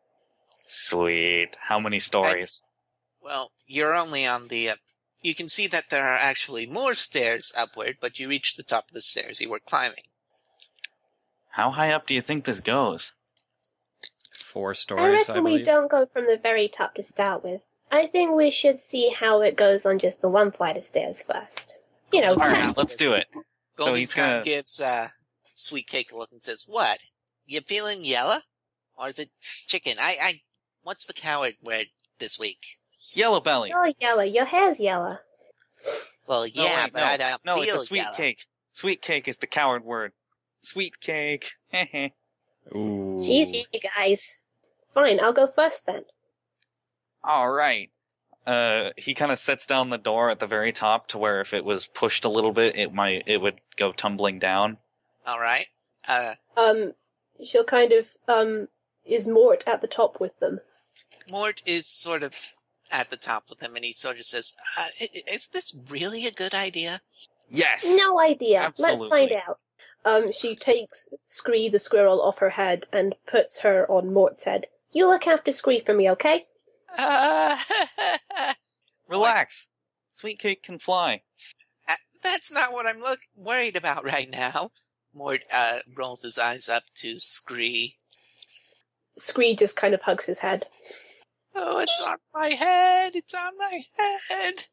Sweet. How many stories? Well, you're only on the... you can see that there are actually more stairs upward, but you reach the top of the stairs you were climbing. How high up do you think this goes? 4 I stories, I reckon we believe. don't go from the very top to start with. I think we should see how it goes on just the one flight of stairs first. You know, Golden All Crown right, let's do it. Golden he's Crown gonna- gives Sweet Cake a look and says, "What? You feeling yellow? Or is it chicken? What's the coward word this week?" Yellow belly. You're yellow. Your hair's yellow. Well, No, yeah, wait, but no. I don't No, feel it's a sweet yellow. cake. Sweet cake is the coward word. Sweet cake. Heh. Ooh. Jeez, you guys. Fine, I'll go first then. All right. He kind of sets down the door at the very top to where if it was pushed a little bit, it would go tumbling down. All right. She'll kind of, is Mort at the top with them? Mort is sort of at the top with him, and he sort of says, "Is this really a good idea?" Yes. No idea. Absolutely. Let's find out. She takes Scree the squirrel off her head and puts her on Mort's head. You look after Scree for me, okay? Relax. Sweet cake can fly. That's not what I'm worried about right now. Mort rolls his eyes up to Scree. Scree just kind of hugs his head. "Oh, it's on my head! It's on my head!"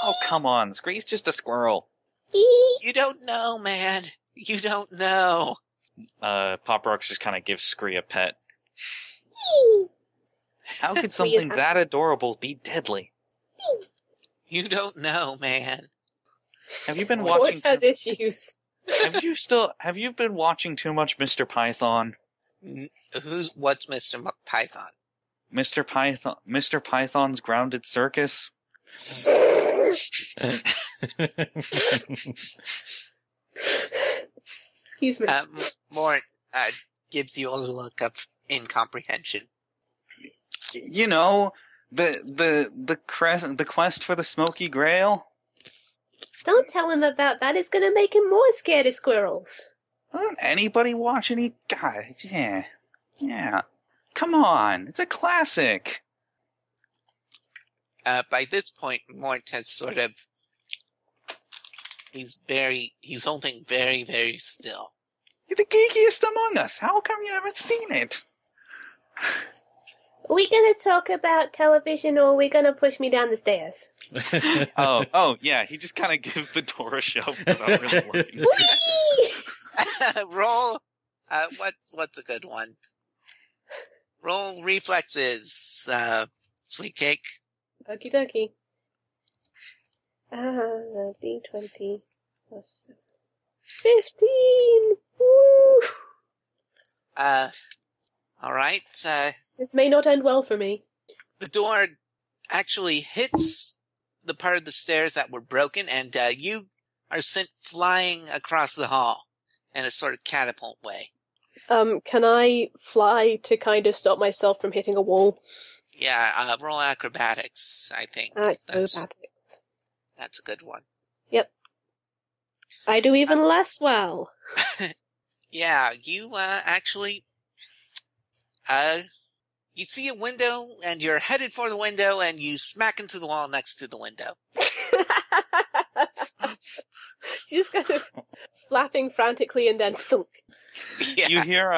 Oh, come on. Scree's just a squirrel. You don't know, man. You don't know. Pop Rocks just kind of gives Scree a pet. How could Scree is something that adorable be deadly? You don't know, man. Have you been Mort watching? has issues. Have you been watching too much Mr. Python? What's Mr. Python? Mr. Python's Grounded Circus? Excuse me. Mort gives you a look of incomprehension. You know, the quest for the Smoky Grail? Don't tell him about that. It's going to make him more scared of squirrels. Doesn't anybody watch any? God, yeah. Come on, it's a classic. By this point, Mort has sort of... He's holding very, very still. You're the geekiest among us. How come you haven't seen it? Are we going to talk about television or are we going to push me down the stairs? Oh, yeah. He just kind of gives the door a shove without really looking. Whee! Roll. What's a good one? Roll reflexes. Sweet Cake. Okie dokie. D20 plus 15! Woo! Alright, This may not end well for me. the door actually hits the part of the stairs that were broken, and you are sent flying across the hall in a sort of catapult way. Can I fly to kind of stop myself from hitting a wall? Yeah, roll acrobatics, I think. Acrobatics. That's a good one. Yep. I do even less well. Yeah, you actually... you see a window, and you're headed for the window, and you smack into the wall next to the window. She's kind of flapping frantically and then thunk. Yeah. You hear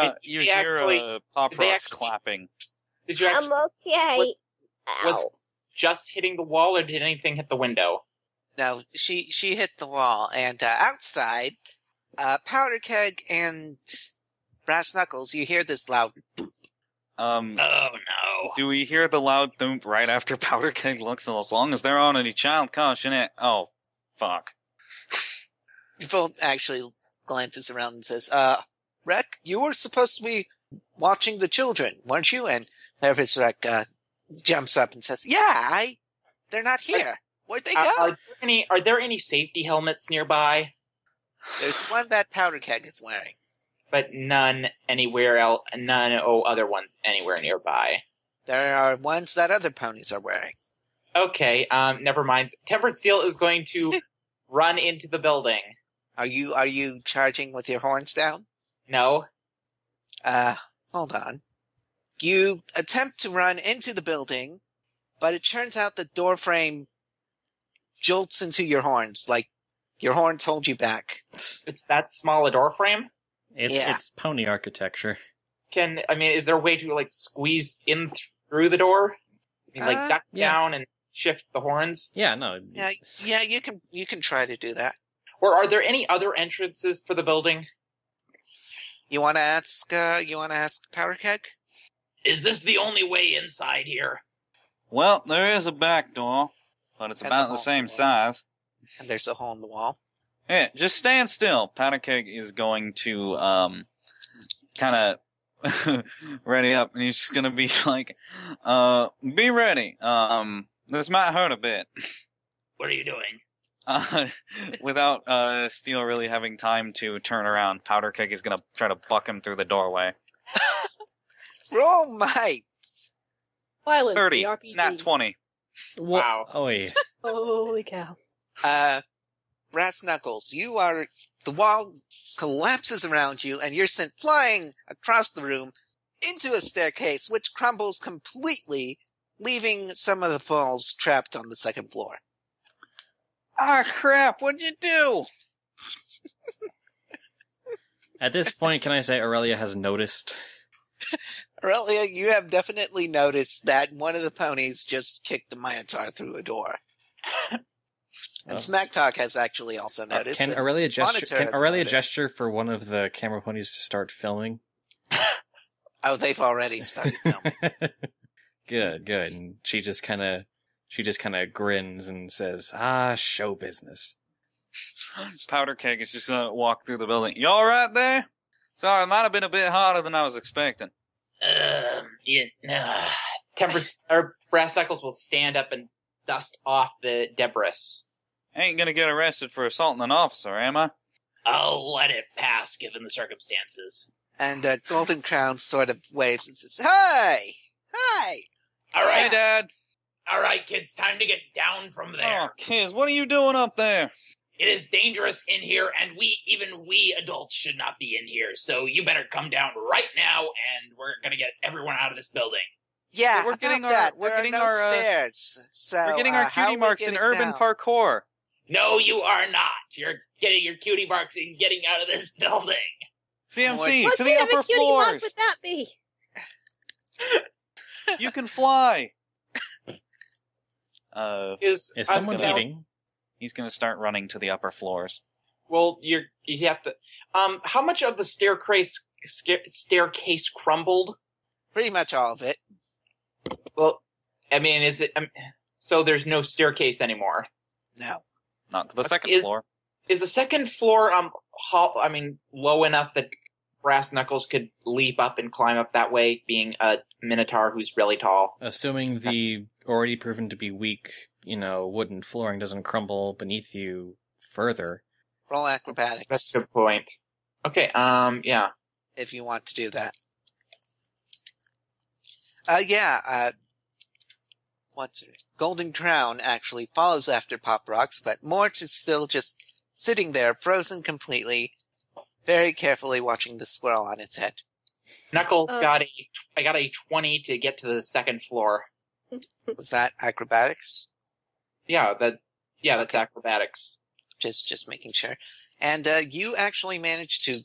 Pop they Rocks actually- clapping. Did you actually okay. was just hitting the wall, or did anything hit the window? No, she hit the wall, and outside, Powder Keg and Brass Knuckles, you hear this loud... Oh no! Do we hear the loud thump right after Powder Keg looks? As long as they're on any child caution it. Oh, fuck. Javolt actually glances around and says, Rek, you were supposed to be watching the children, weren't you? And Nervous Rek jumps up and says, "Yeah, they're not here. Where'd they go?" Are there any safety helmets nearby? There's the one that Powder Keg is wearing. But none anywhere else. Other ones anywhere nearby. There are ones that other ponies are wearing. Okay, never mind. Tempered Seal is going to run into the building. Are you charging with your horns down? No. Hold on. You attempt to run into the building, but it turns out the door frame jolts into your horns, like your horns hold you back. It's that small a door frame? It's pony architecture. Is there a way to, like, squeeze in through the door? Duck down and shift the horns? Yeah, no. Yeah, you can try to do that. Or are there any other entrances for the building? You want to ask Powder Keg? Is this the only way inside here? Well, there is a back door, but it's And about the the same hall. size. And there's a hole in the wall. Yeah, just stand still. Powder Keg is going to, kind of ready up, and he's just gonna be like, be ready. This might hurt a bit. What are you doing? Without, Steel really having time to turn around, Powder Keg is gonna try to buck him through the doorway. Roll might! Violence, 30, the RPG. not 20. Wow. Oh, yeah. Holy cow. Brass Knuckles, the wall collapses around you, and you're sent flying across the room into a staircase, which crumbles completely, leaving some of the falls trapped on the second floor. Ah, crap, what'd you do? At this point, can I say Aurelia has noticed? Aurelia, you have definitely noticed that one of the ponies just kicked the Minotaur through a door. And Smack Talk has actually also noticed. Can that Aurelia Monitor has noticed. gesture for one of the camera ponies to start filming? Oh, they've already started filming. Good. And she just kind of grins and says, show business. Powder Keg is just gonna walk through the building. You alright there? Sorry, it might have been a bit harder than I was expecting. Brass Knuckles will stand up and dust off the debris. Ain't gonna get arrested for assaulting an officer, am I? I'll let it pass given the circumstances. And Golden Crown sort of waves and says, Hi! All Hey, right, Dad. all right, kids, time to get down from there. Oh, kids, what are you doing up there? It is dangerous in here, and even we adults should not be in here. So you better come down right now, and we're gonna get everyone out of this building. Yeah, We're getting about that. we're There getting are no our, stairs. So, We're getting our how cutie we marks get in it urban down? parkour. No, you are not. You're getting your cutie marks and getting out of this building. CMC, What to the kind of a upper cutie mark floors. would that be? You can fly. Is someone eating? He's gonna start running to the upper floors. Well, you have to. How much of the staircase crumbled? Pretty much all of it. Well, is it? So there's no staircase anymore. No. Not to the second floor. Is the second floor low enough that Brass Knuckles could leap up and climb up that way, being a Minotaur who's really tall? Assuming the already proven to be weak, wooden flooring doesn't crumble beneath you further. Roll acrobatics. That's a good point. Okay, yeah. If you want to do that. Golden Crown actually follows after Pop Rocks, but Mort is still just sitting there, frozen completely, very carefully watching the squirrel on his head. Knuckles I got a 20 to get to the second floor. Was that acrobatics? That's Okay. acrobatics. Just making sure. And you actually managed to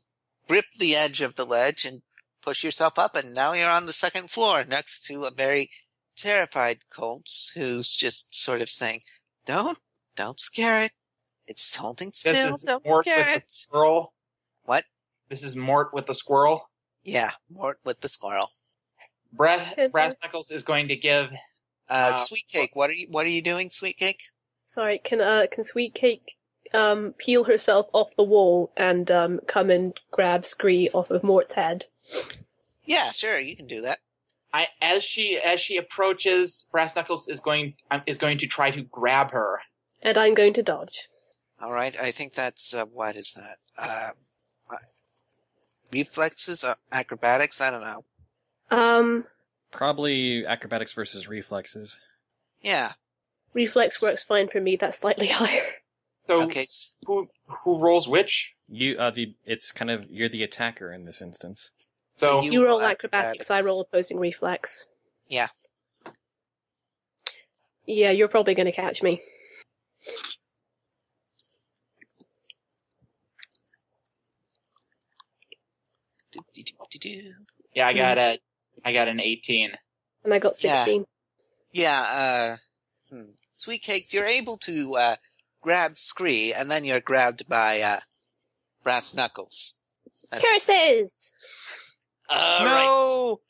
grip the edge of the ledge and push yourself up, and now you're on the second floor next to a very terrified Colts who's just sort of saying, Don't scare it. It's holding still. Don't Mort scare with it. the squirrel. What? This is Mort with the squirrel. Yeah, Mort with the squirrel. Brass Knuckles is going to give. Sweet Cake, what are you doing, Sweet Cake? Sorry, can Sweet Cake peel herself off the wall and come and grab Scree off of Mort's head? Yeah, sure, you can do that. As she approaches, Brass Knuckles is going to try to grab her. And I'm going to dodge. All right, I think that's what is that? Reflexes, acrobatics. I don't know. Probably acrobatics versus reflexes. Yeah. Reflex works fine for me. That's slightly higher. So Okay. who rolls which? You it's kind of you're the attacker in this instance. So You roll acrobatics. I roll opposing reflex. Yeah. Yeah, you're probably going to catch me. Yeah, I got an 18. And I got 16. Yeah, Sweet Cakes, you're able to grab Scree, and then you're grabbed by Brass Knuckles. Curses! No!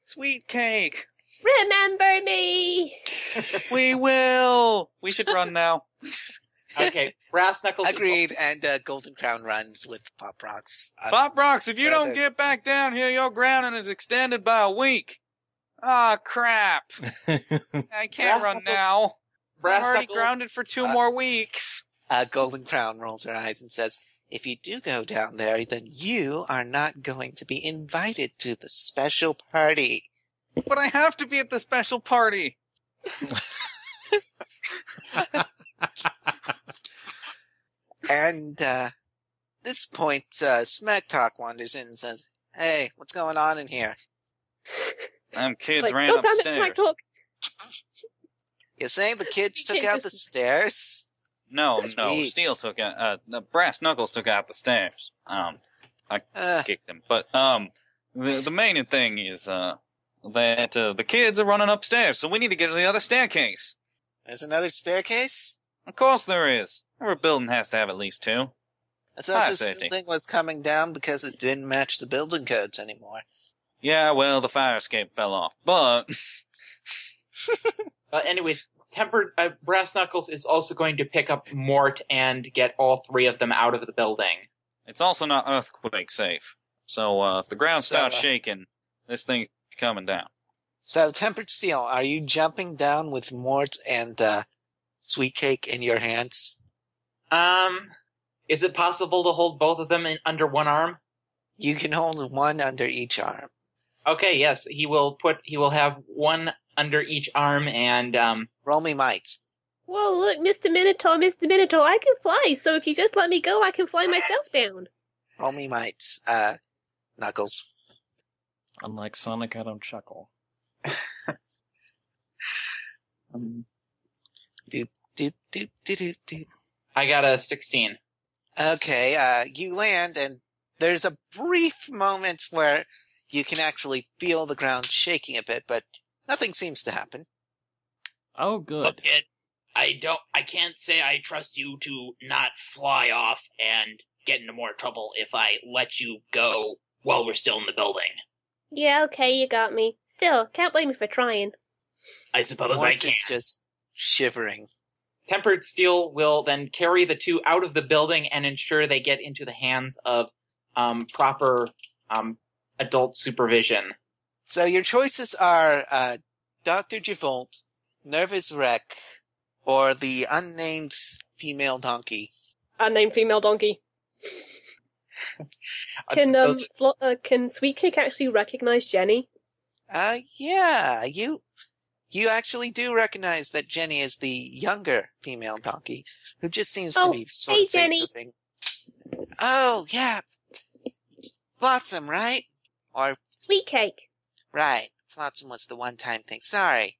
Sweet Cake! Remember me! We will! We should run now. Okay, Brass Knuckles. Agreed, and Golden Crown runs with Pop Rocks. Pop Rocks, if you don't get back down here, your grounding is extended by a week. Ah, crap. I can't run now. I'm already grounded for 2 more weeks. Golden Crown rolls her eyes and says, if you do go down there, then you are not going to be invited to the special party. But I have to be at the special party. And this point, Smack Talk wanders in and says, hey, what's going on in here? Them kids Like, ran go down upstairs. to Smack Talk. You're saying the kids took out the stairs? No, Sweet. Steel took out, Brass Knuckles took out the stairs. I kicked him. But, the main thing is, that, the kids are running upstairs, so we need to get to the other staircase. There's another staircase? Of course there is. Every building has to have at least 2. I thought Fire this safety. building was coming down because it didn't match the building codes anymore. Yeah, well, the fire escape fell off, but... Anyway, Brass Knuckles is also going to pick up Mort and get all 3 of them out of the building. It's also not earthquake safe. So, if the ground starts shaking, this thing's coming down. So, Tempered Steel, are you jumping down with Mort and Sweet Cake in your hands? Is it possible to hold both of them under one arm? You can hold one under each arm. Okay, yes, he will have one under each arm and, Roll me might. Whoa, look, Mr. Minotaur, I can fly, so if you just let me go, I can fly myself down. Roll me might, Knuckles. Unlike Sonic, I don't chuckle. Doop, doop, doop, doop, doop. I got a 16. Okay, you land, and there's a brief moment where you can actually feel the ground shaking a bit, but nothing seems to happen. Oh, good. Look, kid, I can't say I trust you to not fly off and get into more trouble if I let you go while we're still in the building. Yeah, okay, you got me. Still, can't blame me for trying. I suppose I Mort can. is just shivering. Tempered Steel will then carry the 2 out of the building and ensure they get into the hands of proper adult supervision. So your choices are Dr. Javolt, Nervous Wreck, or the unnamed female donkey. Unnamed female donkey. Can Sweet Cake actually recognize Jenny? Yeah, you actually do recognize that Jenny is the younger female donkey, who just seems to be sort of Jenny. face-ripping. Oh, yeah. Flotsam, right? Or, Sweet Cake. right. Flotsam was the one-time thing. Sorry.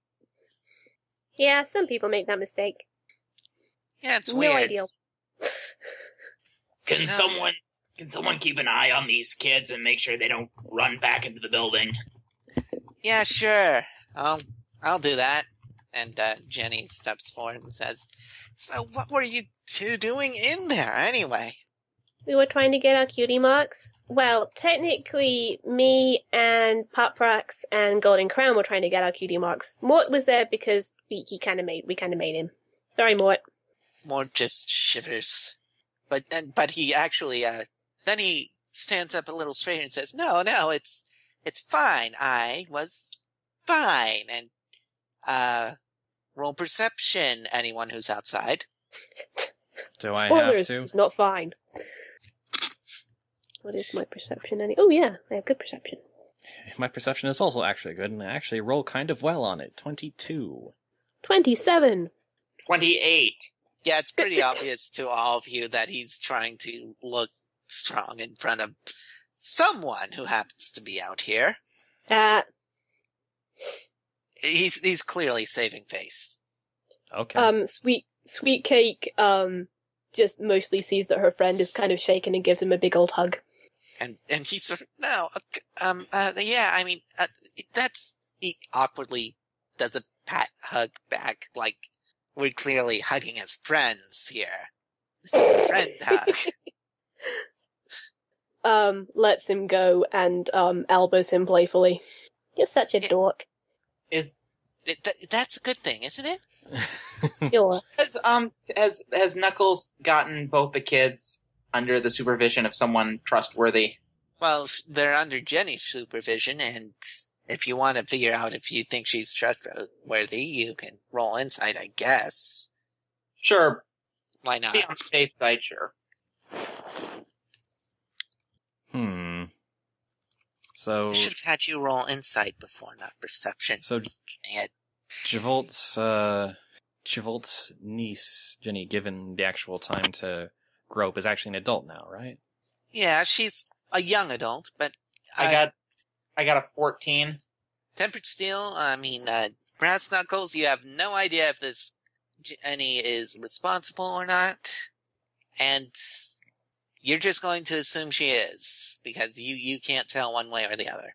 Yeah, some people make that mistake. Yeah, it's No weird. ideal. Can someone keep an eye on these kids and make sure they don't run back into the building? Yeah, sure. I'll do that. And Jenny steps forward and says, so what were you 2 doing in there anyway? We were trying to get our cutie marks. Well, technically, me and Pop Rocks and Golden Crown were trying to get our cutie marks. Mort was there because we kind of made him. Sorry, Mort. Mort just shivers. But he actually, then he stands up a little straighter and says, no, it's fine. I was fine. And, roll perception, anyone who's outside. Do I Spoilers, have it's to? not fine. What is my perception? Oh yeah, I have good perception. My perception is also actually good, and I actually roll kind of well on it. 22. 27. 28. Yeah, it's pretty obvious to all of you that he's trying to look strong in front of someone who happens to be out here. Uh, He's clearly saving face. Okay. Sweet Cake, just mostly sees that her friend is kind of shaken and gives him a big old hug. And he sort of, no, yeah, I mean, he awkwardly does a pat hug back, like, we're clearly hugging as friends here. This is a friend hug. Lets him go and, elbows him playfully. You're such a dork. That's a good thing, isn't it? Sure. Has Knuckles gotten both the kids under the supervision of someone trustworthy? Well, they're under Jenny's supervision, and if you want to figure out if you think she's trustworthy, you can roll insight, I guess. Sure. Why not? Be on the safe side, sure. So... I should have had you roll insight before, not perception. So, Javolt's niece, Jenny, given the actual time to grow up, is actually an adult now, right? Yeah, she's a young adult, but... I got a 14. Tempered Steel, I mean, Brass Knuckles, you have no idea if this Jenny is responsible or not, and you're just going to assume she is, because you can't tell one way or the other.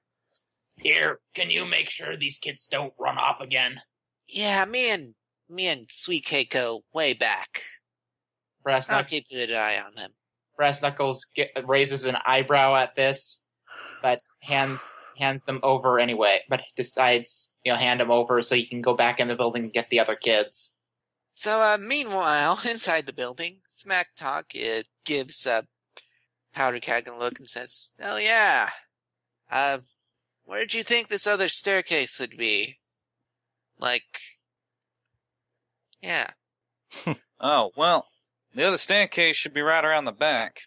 Here, can you make sure these kids don't run off again? Yeah, me and Sweet Cake go way back. I'll keep a good eye on them. Brass Knuckles raises an eyebrow at this, but hands them over anyway, but decides, hand them over so you can go back in the building and get the other kids. So, meanwhile, inside the building, Smack Talk, gives, Powder Keg a look and says, oh yeah, where'd you think this other staircase would be? Like, yeah. Oh, well, the other staircase should be right around the back.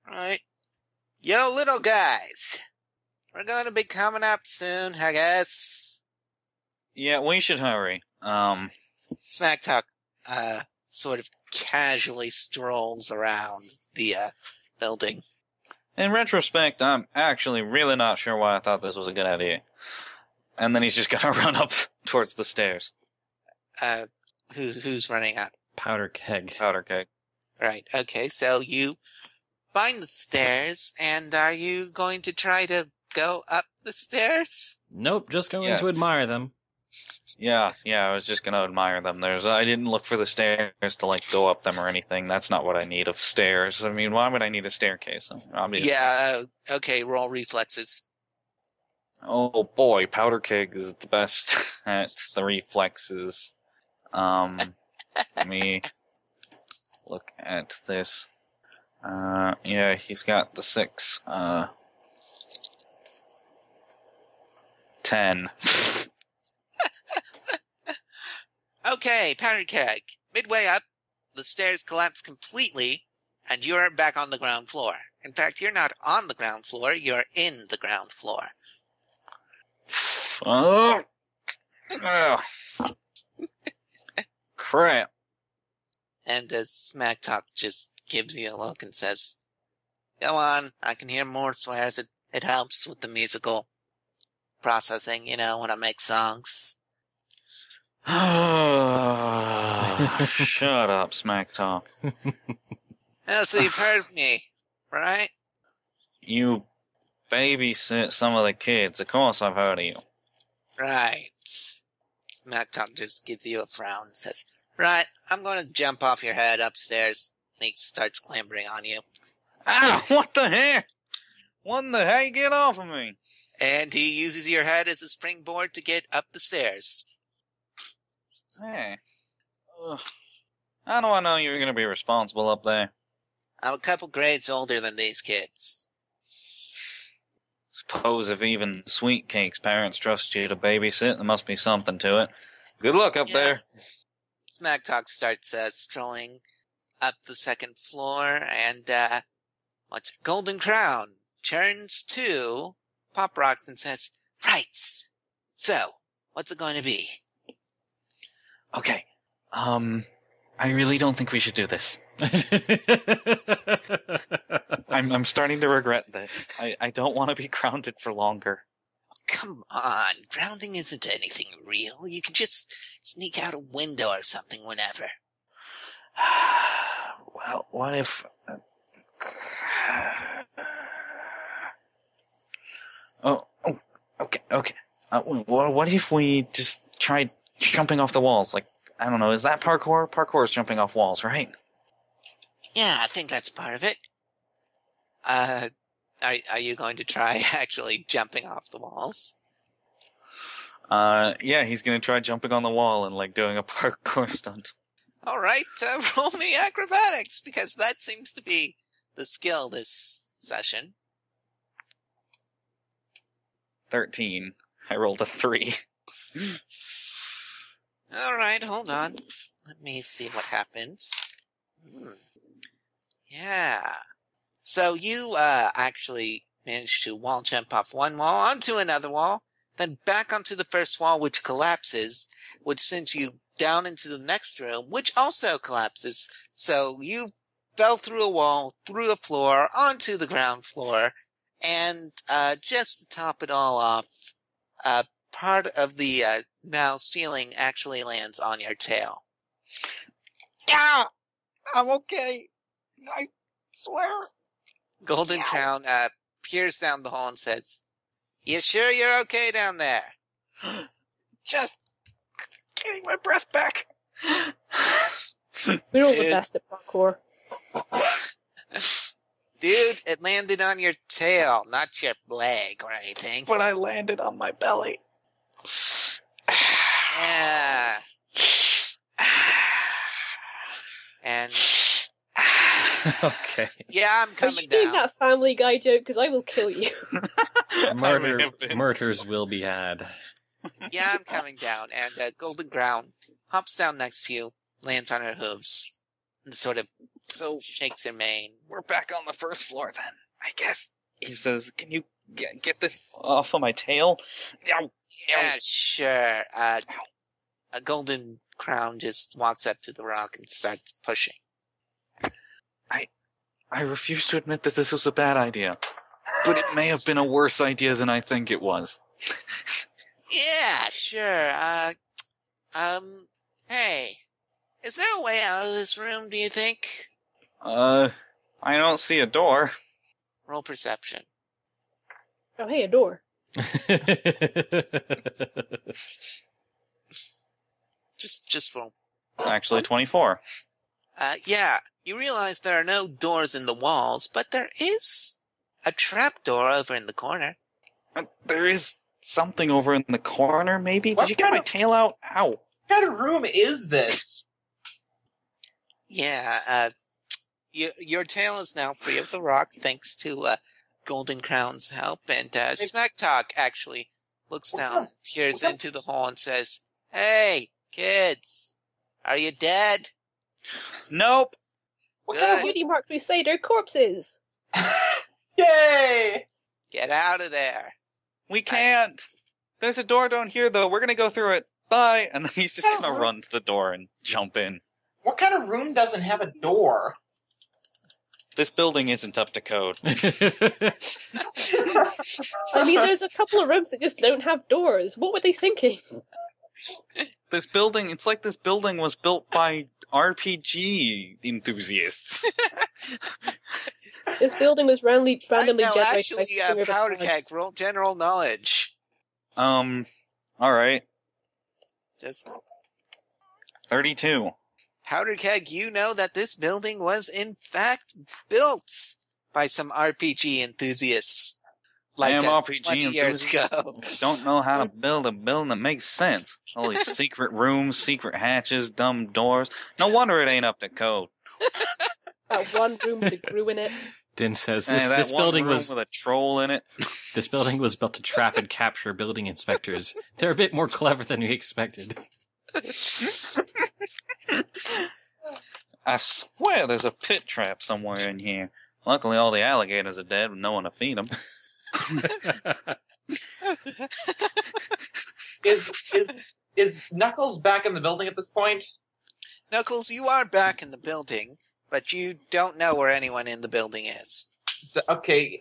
Alright. Yo, little guys. We're going to be coming up soon, I guess. Yeah, we should hurry. Smack Talk, sort of casually strolls around the, building. In retrospect, I'm actually really not sure why I thought this was a good idea. And then he's just gonna run up towards the stairs. Who's running up? Powder Keg. Powder Keg. Right, okay, so you find the stairs, and are you going to try to go up the stairs? Nope, just going to admire them. Yeah, I was just gonna admire them. I didn't look for the stairs to, go up them or anything. That's not what I need of stairs. I mean, why would I need a staircase? Obviously. Yeah, okay, roll reflexes. Oh boy, Powder Keg is the best at the reflexes. Let me look at this. Yeah, he's got the 6. 10. Okay, Powder Keg. Midway up, the stairs collapse completely, and you're back on the ground floor. In fact, you're not on the ground floor, you're in the ground floor. Oh. Crap. And Smack Talk just gives you a look and says, go on, I can hear more swears. It helps with the musical processing, when I make songs. Shut up, Smack Talk. Oh, so you've heard of me, right? You babysit some of the kids. Of course I've heard of you. Right. Smack Talk just gives you a frown and says, right, I'm going to jump off your head upstairs. And he starts clambering on you. Ah, what the heck? What in the heck? You get off of me? And he uses your head as a springboard to get up the stairs. Hey. How do I know you're going to be responsible up there? I'm a couple grades older than these kids. Suppose if even Sweet Cake's parents trust you to babysit, there must be something to it. Good luck up there. Smack Talk starts strolling up the second floor, and Golden Crown turns to Pop Rocks and says, right, so, what's it going to be? Okay, I really don't think we should do this. I'm starting to regret this. I don't want to be grounded for longer. Come on, grounding isn't anything real. You can just sneak out a window or something whenever. Well, what if... Okay. What if we just tried jumping off the walls? Like, I don't know, is that parkour? Parkour is jumping off walls, right? Yeah, I think that's part of it. Are you going to try actually jumping off the walls? Yeah, he's gonna try jumping on the wall and, like, doing a parkour stunt. Alright, roll me acrobatics, because that seems to be the skill this session. 13. I rolled a 3. Alright, hold on. Let me see what happens. Yeah. So you, actually managed to wall jump off one wall onto another wall, then back onto the first wall, which collapses, which sends you down into the next room, which also collapses. So you fell through a wall, through a floor, onto the ground floor, and, just to top it all off, part of the, now ceiling actually lands on your tail. Yeah! I'm okay. I swear. Golden Crown, peers down the hall and says, "You sure you're okay down there?" Just getting my breath back. We're all the best at parkour. Dude, it landed on your tail, not your leg or anything. But I landed on my belly. Yeah. And Okay. yeah, I'm Are you coming doing down. that Family Guy joke? Because I will kill you. Murders will be had. Yeah, I'm coming down. And Golden Crown hops down next to you, lands on her hooves, and sort of shakes her mane. We're back on the first floor then, I guess. He says, "Can you get this off of my tail?" Yeah, sure. A Golden Crown just walks up to the rock and starts pushing. I refuse to admit that this was a bad idea, but it may have been a worse idea than I think it was. Yeah, sure. Hey, is there a way out of this room, do you think? I don't see a door. Roll perception. Oh, hey, a door. Just roll. Actually, 24. Yeah, you realize there are no doors in the walls, but there is a trapdoor over in the corner. There is something over in the corner, maybe? What Did you get my tail out? Ow. What kind of room is this? Yeah, your tail is now free of the rock thanks to Golden Crown's help, and Smack Talk actually looks down, peers into the hole, and says, "Hey, kids, are you dead?" Nope. What Oh, kind Beauty Mark Crusader corpses! Yay! Get out of there. We can't. There's a door down here, though. We're gonna go through it. Bye. And then he's just gonna run to the door and jump in. What kind of room doesn't have a door? This building isn't up to code. I mean, there's a couple of rooms that just don't have doors. What were they thinking? This building, it's like this building was built by RPG enthusiasts. This building was randomly No, generated by actually, King River Powder Cloud. Keg, roll general knowledge. Alright. Just 32. Powder Keg, you know that this building was in fact built by some RPG enthusiasts. Like Damn RPG 20 years ago. Don't know how to build a building that makes sense. All these secret rooms, secret hatches, dumb doors. No wonder it ain't up to code. That one room that grew in it. Din says Hey, this one building room was with a troll in it. this building was built to trap and capture building inspectors. They're a bit more clever than we expected. I swear there's a pit trap somewhere in here. Luckily, all the alligators are dead with no one to feed them. Is Knuckles back in the building at this point? Knuckles, you are back in the building, but you don't know where anyone in the building is. So, he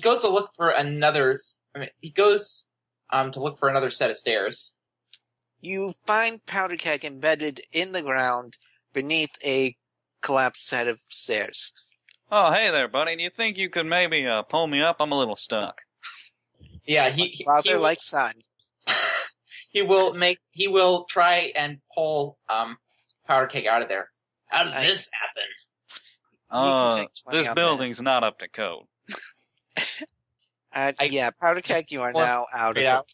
goes to look for another. He goes to look for another set of stairs. you find Powder Keg embedded in the ground beneath a collapsed set of stairs. Oh, hey there, buddy. Do you think you could maybe pull me up? I'm a little stuck. Yeah, Father like son. he will try and pull Powder Keg out of there. How did this happen? You can take 20 This on building's not up to code. Yeah, Powder Keg, you are now out of the floor.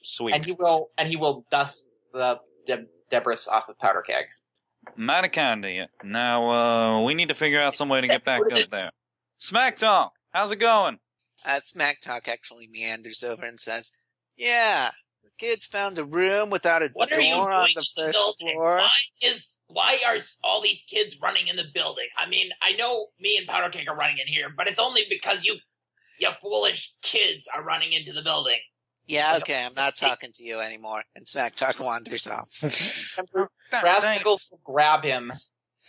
Sweet. And he will dust the debris off of Powder Keg. Mighty kind of you. Now, we need to figure out some way to get back up there. Smack Talk, how's it going? Smack Talk actually meanders over and says, yeah, the kids found a room without a What are you door on doing the in the first building? floor. Why are all these kids running in the building? I mean, I know me and Powder Keg are running in here, but it's only because you foolish kids are running into the building. Yeah, okay, I'm not talking to you anymore. And Smack Talk wanders off. Rascals will grab him.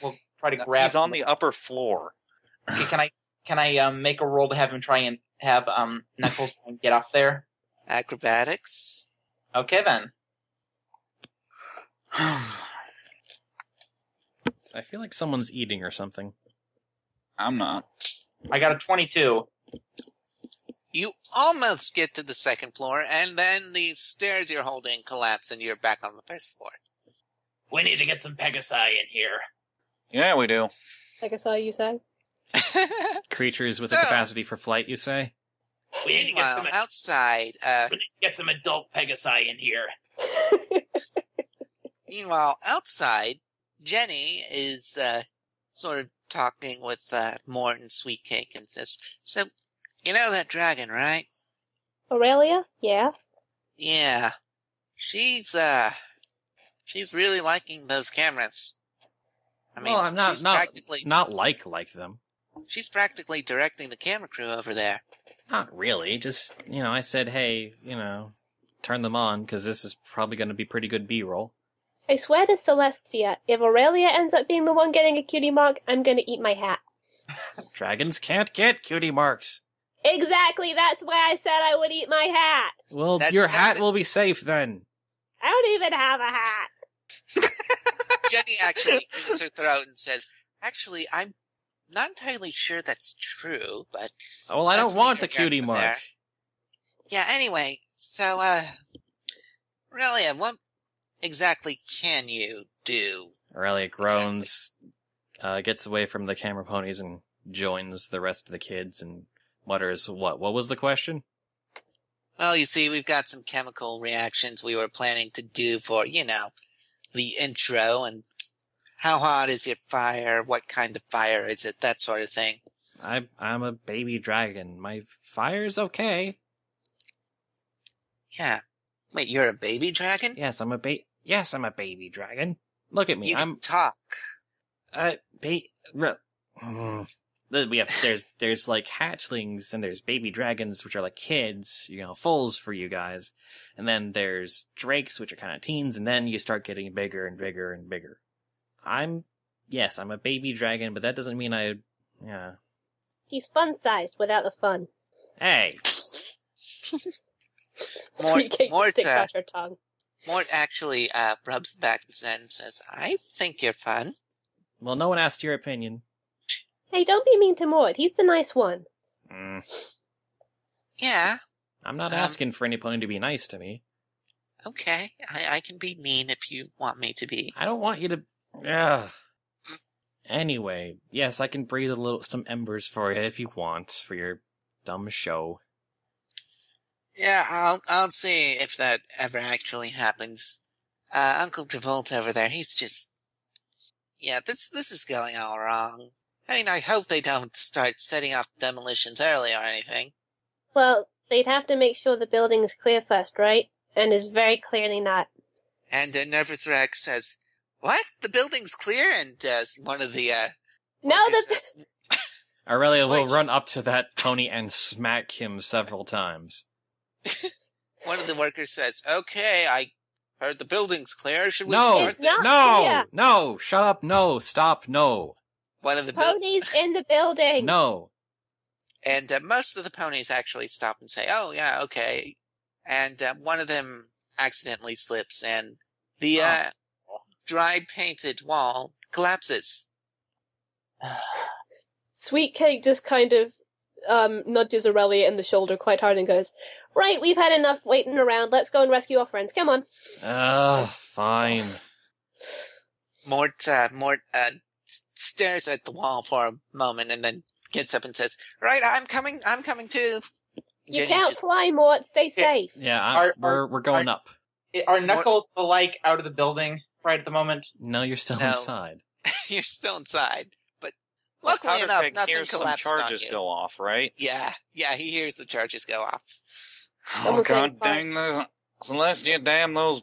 We'll try to grab him. He's on the upper floor. Okay, can I make a roll to have him try and have Knuckles try and get up there? Acrobatics? Okay then. I feel like someone's eating or something. I'm not. I got a 22. You almost get to the second floor, and then the stairs you're holding collapse, and you're back on the first floor. We need to get some Pegasi in here. Yeah, we do. Pegasi, you say? Creatures with a capacity for flight, you say? We need to get Meanwhile, outside, we need to get some adult Pegasi in here. Jenny is sort of talking with Mort and Sweetcake and says, so, you know that dragon, right? Aurelia? Yeah. Yeah. She's really liking those cameras. I mean, well, I'm not she's practically like them. She's practically directing the camera crew over there. Not really. Just, I said, hey, turn them on, because this is probably going to be pretty good B-roll. I swear to Celestia, if Aurelia ends up being the one getting a cutie mark, I'm gonna eat my hat. Dragons can't get cutie marks. Exactly, that's why I said I would eat my hat. Well, your hat will be safe then. I don't even have a hat. Jenny actually clears her throat and says, actually, I'm not entirely sure that's true, but... Well, I don't want the cutie mark. There. Yeah, anyway, so, Aurelia, what exactly can you do? Aurelia groans, gets away from the camera ponies and joins the rest of the kids and mutters, what was the question? Well, you see, we've got some chemical reactions we were planning to do for, the intro, and how hot is your fire, what kind of fire is it, that sort of thing. I'm a baby dragon. My fire's okay. Yeah. Wait, you're a baby dragon? Yes, I'm a baby dragon. Look at me. You can talk. There's like hatchlings, then there's baby dragons, which are like kids, foals for you guys. And then there's drakes, which are kind of teens, and then you start getting bigger and bigger and bigger. I'm a baby dragon, but that doesn't mean He's fun-sized without the fun. Hey! Sweetcake sticks out her tongue. Mort actually rubs the back of his head and says, I think you're fun. Well, no one asked your opinion. Hey, don't be mean to Mort. He's the nice one. Yeah. I'm not asking for any pony to be nice to me. Okay, I can be mean if you want me to be. I don't want you to... Anyway, yes, I can breathe some embers for you if you want, for your dumb show. Yeah, I'll see if that ever actually happens. Uncle Javolt over there, he's just... Yeah, this is going all wrong. I mean, I hope they don't start setting off demolitions early or anything. Well, they'd have to make sure the building is clear first, right? And is very clearly not. And Nervous Rex says, what? The building's clear? And one of the, No, says, Aurelia will run up to that pony and smack him several times. One of the workers says, okay, I heard the building's clear. Should we start this? No, shut up, no, stop, no. One of the ponies in the building. No. And most of the ponies actually stop and say, oh, yeah, okay. And one of them accidentally slips, and the dry painted wall collapses. Sweet Cake just kind of nudges Aurelia in the shoulder quite hard and goes, "Right, we've had enough waiting around. Let's go and rescue our friends. Come on." Fine. Mort stares at the wall for a moment and then gets up and says, "Right, I'm coming too." You Jenny can't fly, Mort. Stay safe. Yeah, we're going up. Are Knuckles alike out of the building right at the moment? No, you're still inside. You're still inside, but luckily enough, nothing collapsed some on charges you. go off, right? Yeah, he hears the charges go off. Oh, god dang those Celestia, damn those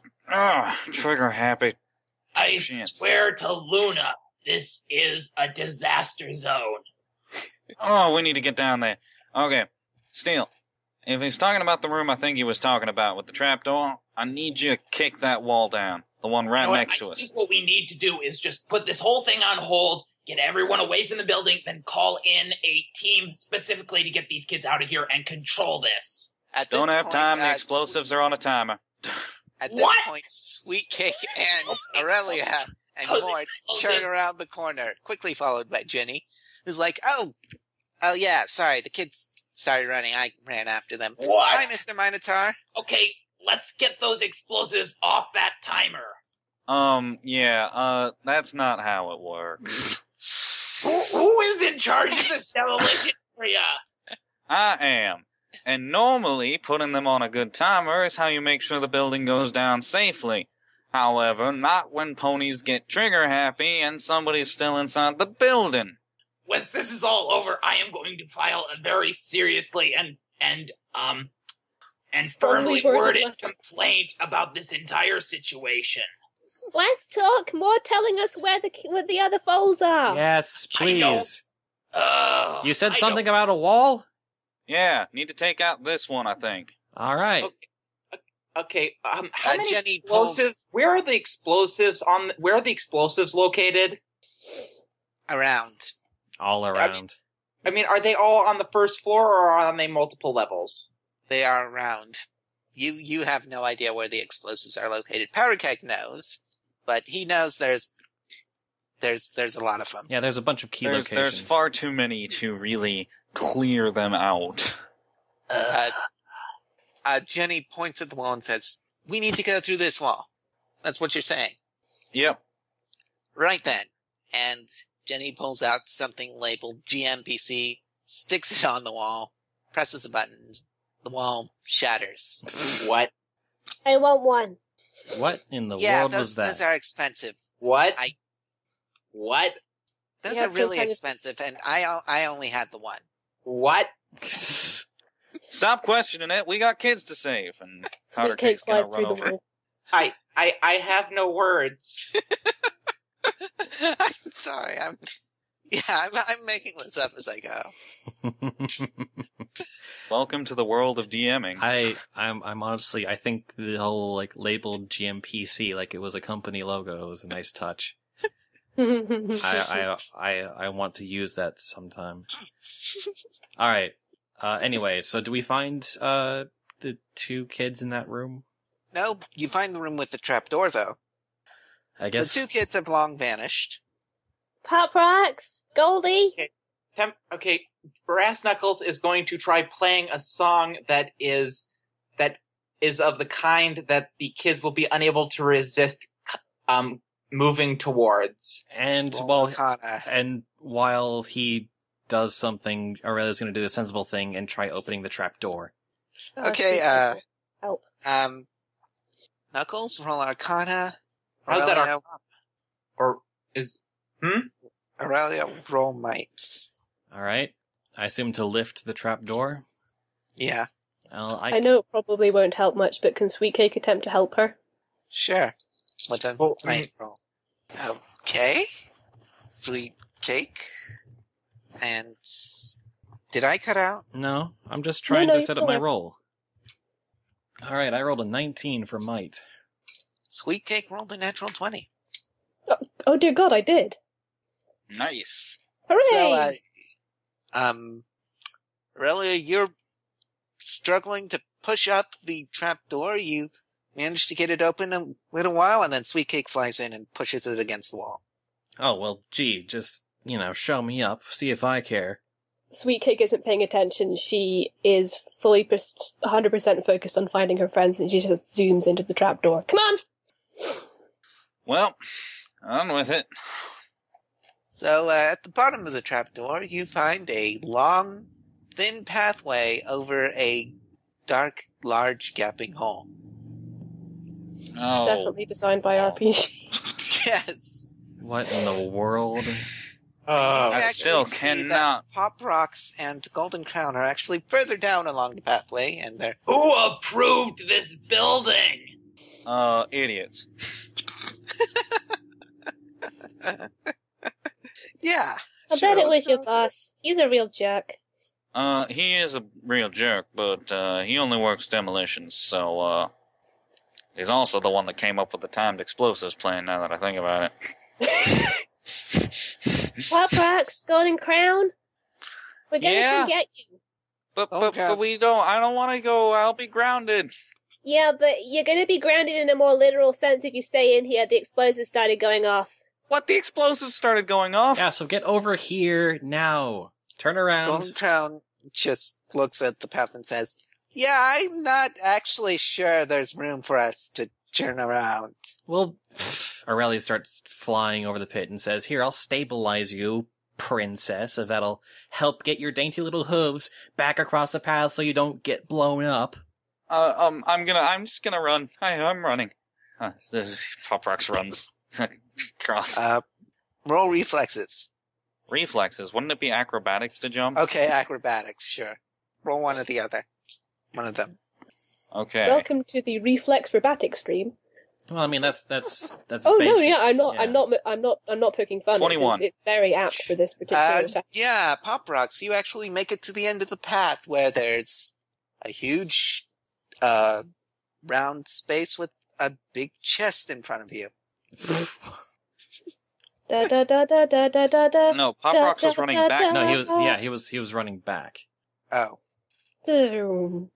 trigger happy. I swear to Luna, this is a disaster zone. Oh, we need to get down there. Okay, Steel, if he's talking about the room I think he was talking about with the trapdoor, I need you to kick that wall down. The one right next to us. I think what we need to do is just put this whole thing on hold, get everyone away from the building, then call in a team specifically to get these kids out of here and control this. Don't have time, the explosives are on a timer. At this point, Sweet Cake and Aurelia and Mort turn around the corner, quickly followed by Jenny, who's like, oh yeah, sorry, the kids started running, I ran after them. What? Hi, Mr. Minotaur. Okay, let's get those explosives off that timer. That's not how it works. Who is in charge of this demolition area? I am. And normally, putting them on a good timer is how you make sure the building goes down safely. However, not when ponies get trigger happy and somebody's still inside the building. Once this is all over, I am going to file a very seriously and firmly worded complaint about this entire situation. Let's talk. More telling us where the other foals are. Yes, please. You said something about a wall? Yeah, need to take out this one, I think. All right. Okay. How many Jenny explosives? Where are the explosives Where are the explosives located? Around. All around. I mean, are they all on the first floor or are they multiple levels? They are around. You have no idea where the explosives are located. Powder Keg knows, but he knows there's a lot of them. Yeah, there's a bunch of key locations. There's far too many to really clear them out. Jenny points at the wall and says, "We need to go through this wall." That's what you're saying. Yep. Right then. And Jenny pulls out something labeled GMPC, sticks it on the wall, presses a button. The wall shatters. What? I want one. What in the world was that? Those are expensive. What? What? Those are really expensive, and I only had the one. What? Stop questioning it. We got kids to save, and Powder Cake's gonna run over. I have no words. I'm sorry. I'm making this up as I go. Welcome to the world of DMing. I'm honestly, I think the whole labeled GMPC like it was a company logo was a nice touch. I want to use that sometime. All right. Anyway, so do we find the two kids in that room? No, you find the room with the trapdoor, though. I guess the two kids have long vanished. Pop Rocks, Goldie. Okay, Brass Knuckles is going to try playing a song that is of the kind that the kids will be unable to resist moving towards. And while he does something, Aurelia's going to do the sensible thing and try opening the trap door. Okay, help. Knuckles, roll Arcana. How's that Arcana? Or is Aurelia, roll Mites. All right. I assume to lift the trap door. Yeah. Well, I know it probably won't help much, but can Sweet Cake attempt to help her? Sure. With a Mite roll. Okay. Sweet Cake. And did I cut out? No, I'm just trying to set up my roll. All right, I rolled a 19 for Might. Sweet Cake rolled a natural 20. Oh dear God, I did. Nice. Hooray! So, Aurelia, you're struggling to push up the trapdoor. You manage to get it open a little while, and then Sweet Cake flies in and pushes it against the wall. Oh, well, gee, just, show me up, see if I care. Sweet Cake isn't paying attention. She is fully 100% focused on finding her friends, and she just zooms into the trapdoor. Come on! Well, on with it. So, at the bottom of the trapdoor, you find a long, thin pathway over a dark, large, gaping hole. Oh. Definitely designed by RPG. Yes. What in the world? I still cannot. Pop Rocks and Golden Crown are actually further down along the pathway, and they're... Who approved this building? Idiots. Yeah. I bet it was your boss. He's a real jerk. He is a real jerk, but, he only works demolitions, so, he's also the one that came up with the timed explosives plan, now that I think about it. Pop Rocks, Golden Crown. We're gonna come get you. But we don't, I don't want to go, I'll be grounded. Yeah, but you're gonna be grounded in a more literal sense if you stay in here. The explosives started going off. What, the explosives started going off? Yeah, so get over here now. Turn around. Golden Crown just looks at the path and says, yeah, I'm not actually sure there's room for us to turn around. Well, Aurelia starts flying over the pit and says, here, I'll stabilize you, princess, if that'll help get your dainty little hooves back across the path so you don't get blown up. I'm just gonna run. I'm running. Pop Rocks runs. Cross. Roll reflexes. Reflexes. Wouldn't it be acrobatics to jump? Okay, acrobatics, sure. Roll one or the other. One of them. Okay. Welcome to the reflex robotic stream. Well, I mean that's Oh basic. no, yeah, I'm not Yeah. I'm not poking fun. 21. It's very apt for this particular session. Yeah, Pop Rocks, you actually make it to the end of the path where there's a huge, round space with a big chest in front of you. Da da da da da da da da. No, Pop Rocks was running back. No, he was running back. Oh. Doom.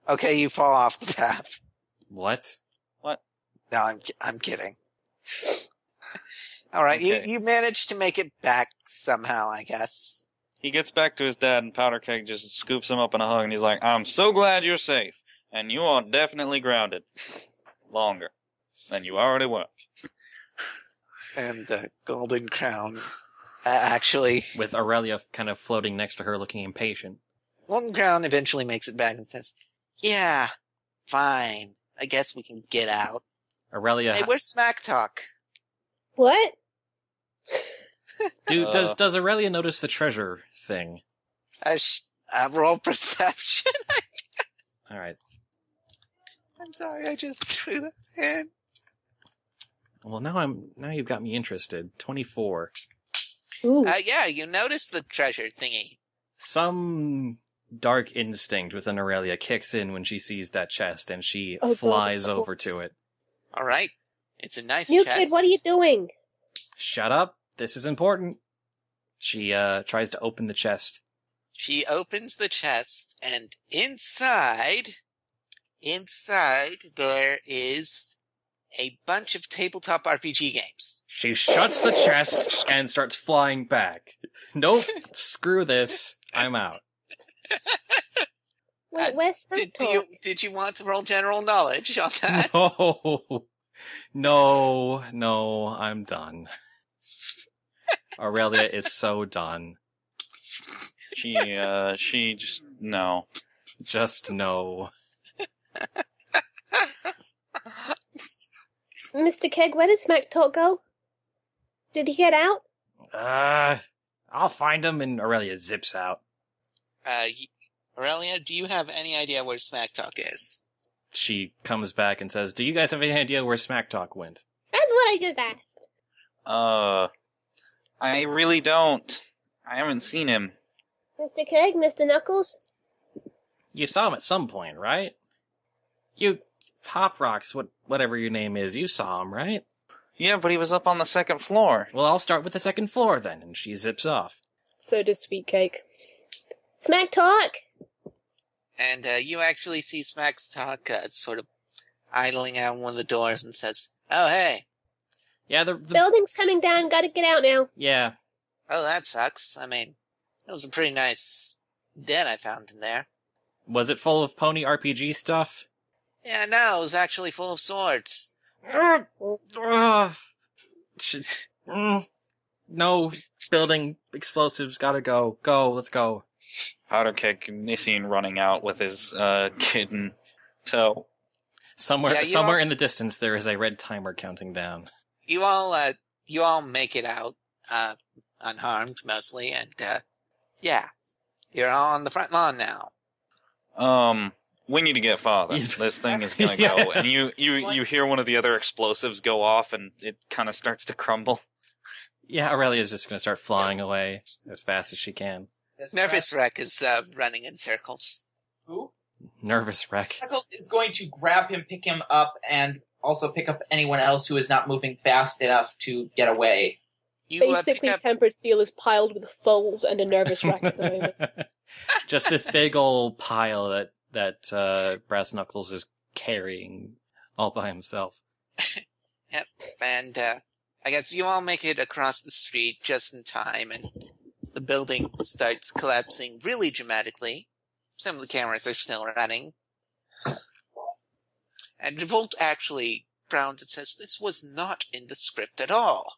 Okay, you fall off the path. What? No, I'm kidding. Alright, Okay. you managed to make it back somehow, I guess. He gets back to his dad, and Powder Keg just scoops him up in a hug, and he's like, I'm so glad you're safe, and you are definitely grounded. Longer than you already were. And the Golden Crown, actually... With Aurelia kind of floating next to her looking impatient. Golden Crown eventually makes it back and says, yeah, fine. I guess we can get out. Aurelia... Hey, where's Smack Talk? What? Does Aurelia notice the treasure thing? Roll perception. Alright. I'm sorry, I just threw that in. Well, now you've got me interested. 24. Ooh. Yeah, you notice the treasure thingy. Some dark instinct within Aurelia kicks in when she sees that chest, and she Oh, God, flies of over course. to it. Alright. It's a nice New chest. kid, what are you doing? Shut up. This is important. She tries to open the chest. She opens the chest, and inside there is a bunch of tabletop RPG games. She shuts the chest and starts flying back. Nope. Screw this. I'm out. Wait, where's Smack Talk? Did you want to roll general knowledge on that? No, I'm done. Aurelia is so done. She just, no. Just no. Mr. Keg, where did Smack Talk go? Did he get out? I'll find him, and Aurelia zips out. Aurelia, do you have any idea where Smack Talk is? She comes back and says, do you guys have any idea where Smack Talk went? That's what I just asked. I really don't. I haven't seen him. Mr. Keg, Mr. Knuckles? You saw him at some point, right? You, Pop Rocks, whatever your name is, you saw him, right? Yeah, but he was up on the second floor. Well, I'll start with the second floor then, and she zips off. So does Sweet Cake. Smack Talk! And you actually see Smack's talk sort of idling out one of the doors and says, "Oh, hey." Yeah, the Building's coming down, gotta get out now. Yeah. Oh, that sucks. I mean, it was a pretty nice den I found in there. Was it full of pony RPG stuff? Yeah, no, it was actually full of swords. No, building explosives, gotta go. Go, let's go. Powder Keg is seen running out with his kitten toe. Somewhere in the distance, there is a red timer counting down. You all make it out, unharmed mostly, and yeah, you're all on the front lawn now. We need to get farther. This thing is gonna go, and you hear one of the other explosives go off, and it kind of starts to crumble. Yeah, Aurelia's just gonna start flying away as fast as she can. Nervous Wreck is running in circles. Who? Nervous Wreck. Freckles is going to grab him, pick him up, and also pick up anyone else who is not moving fast enough to get away. You Basically, pick up... Tempered Steel is piled with foals and a Nervous Wreck at the moment. Just this big old pile that Brass Knuckles is carrying all by himself. Yep, and I guess you all make it across the street just in time, and the building starts collapsing really dramatically. Some of the cameras are still running. And Javolt actually frowned and says, "This was not in the script at all.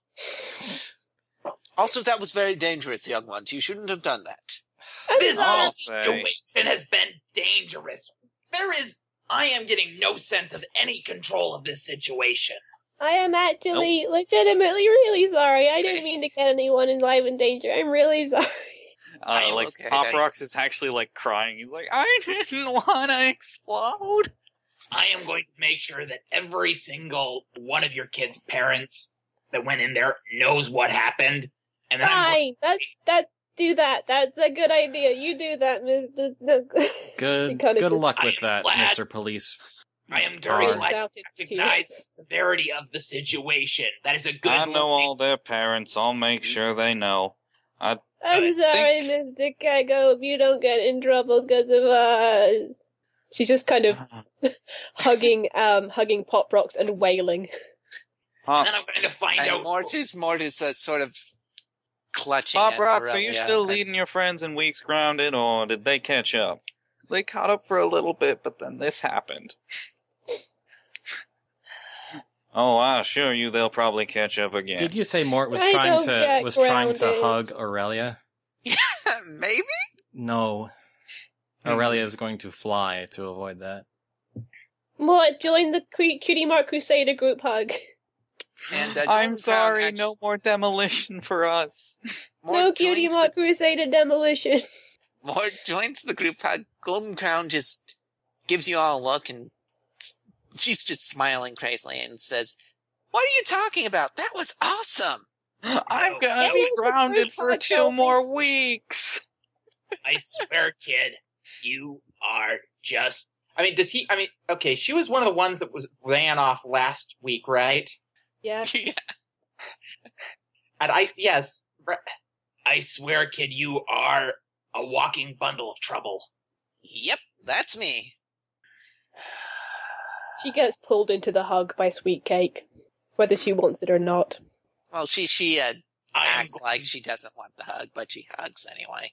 Also, that was very dangerous, young ones. You shouldn't have done that." This I'll whole say. situation has been dangerous. I am getting no sense of any control of this situation. I am actually legitimately really sorry. I didn't mean to get anyone in life in danger. I'm really sorry. Okay, Pop then. Rocks is actually crying. He's like, I didn't want to explode. I am going to make sure that every single one of your kids' parents that went in there knows what happened. And then Fine. Do that. That's a good idea. You do that, Mr. Good luck with that, glad. Mr. Police. I am very Tar. glad to recognize the severity of the situation. That is a good I know movie. all their parents. I'll make sure they know. I'm sorry, Mr. Keg. I hope you don't get in trouble because of us. She's just kind of hugging Pop Rocks and wailing. And then I'm going to find And out. Mortis sort of clutching Pop at Rocks, are Aurelia. you still leading your friends in weeks grounded, or did they catch up? They caught up for a little bit, but then this happened. Oh, I assure you they'll probably catch up again. Did you say Mort was I trying don't to get trying to grounded. hug Aurelia? Maybe? No. Aurelia is going to fly to avoid that. What? Join the Cutie Mark Crusader group hug. And, I'm Golden Crown sorry, actu- no more demolition for us. Mort No Cutie joins Mark Crusader demolition. Mort joins the group hug. Golden Crown just gives you all a look, and she's just smiling crazily and says, "What are you talking about? That was awesome." I'm gonna Get be in the grounded group for hug, 2 Toby. more weeks. I swear, kid, you are just... Okay, she was one of the ones that ran off last week, right? Yeah. And yes. I swear, kid, you are a walking bundle of trouble. Yep, that's me. She gets pulled into the hug by Sweet Cake, whether she wants it or not. Well, she I am, acts like she doesn't want the hug, but she hugs anyway.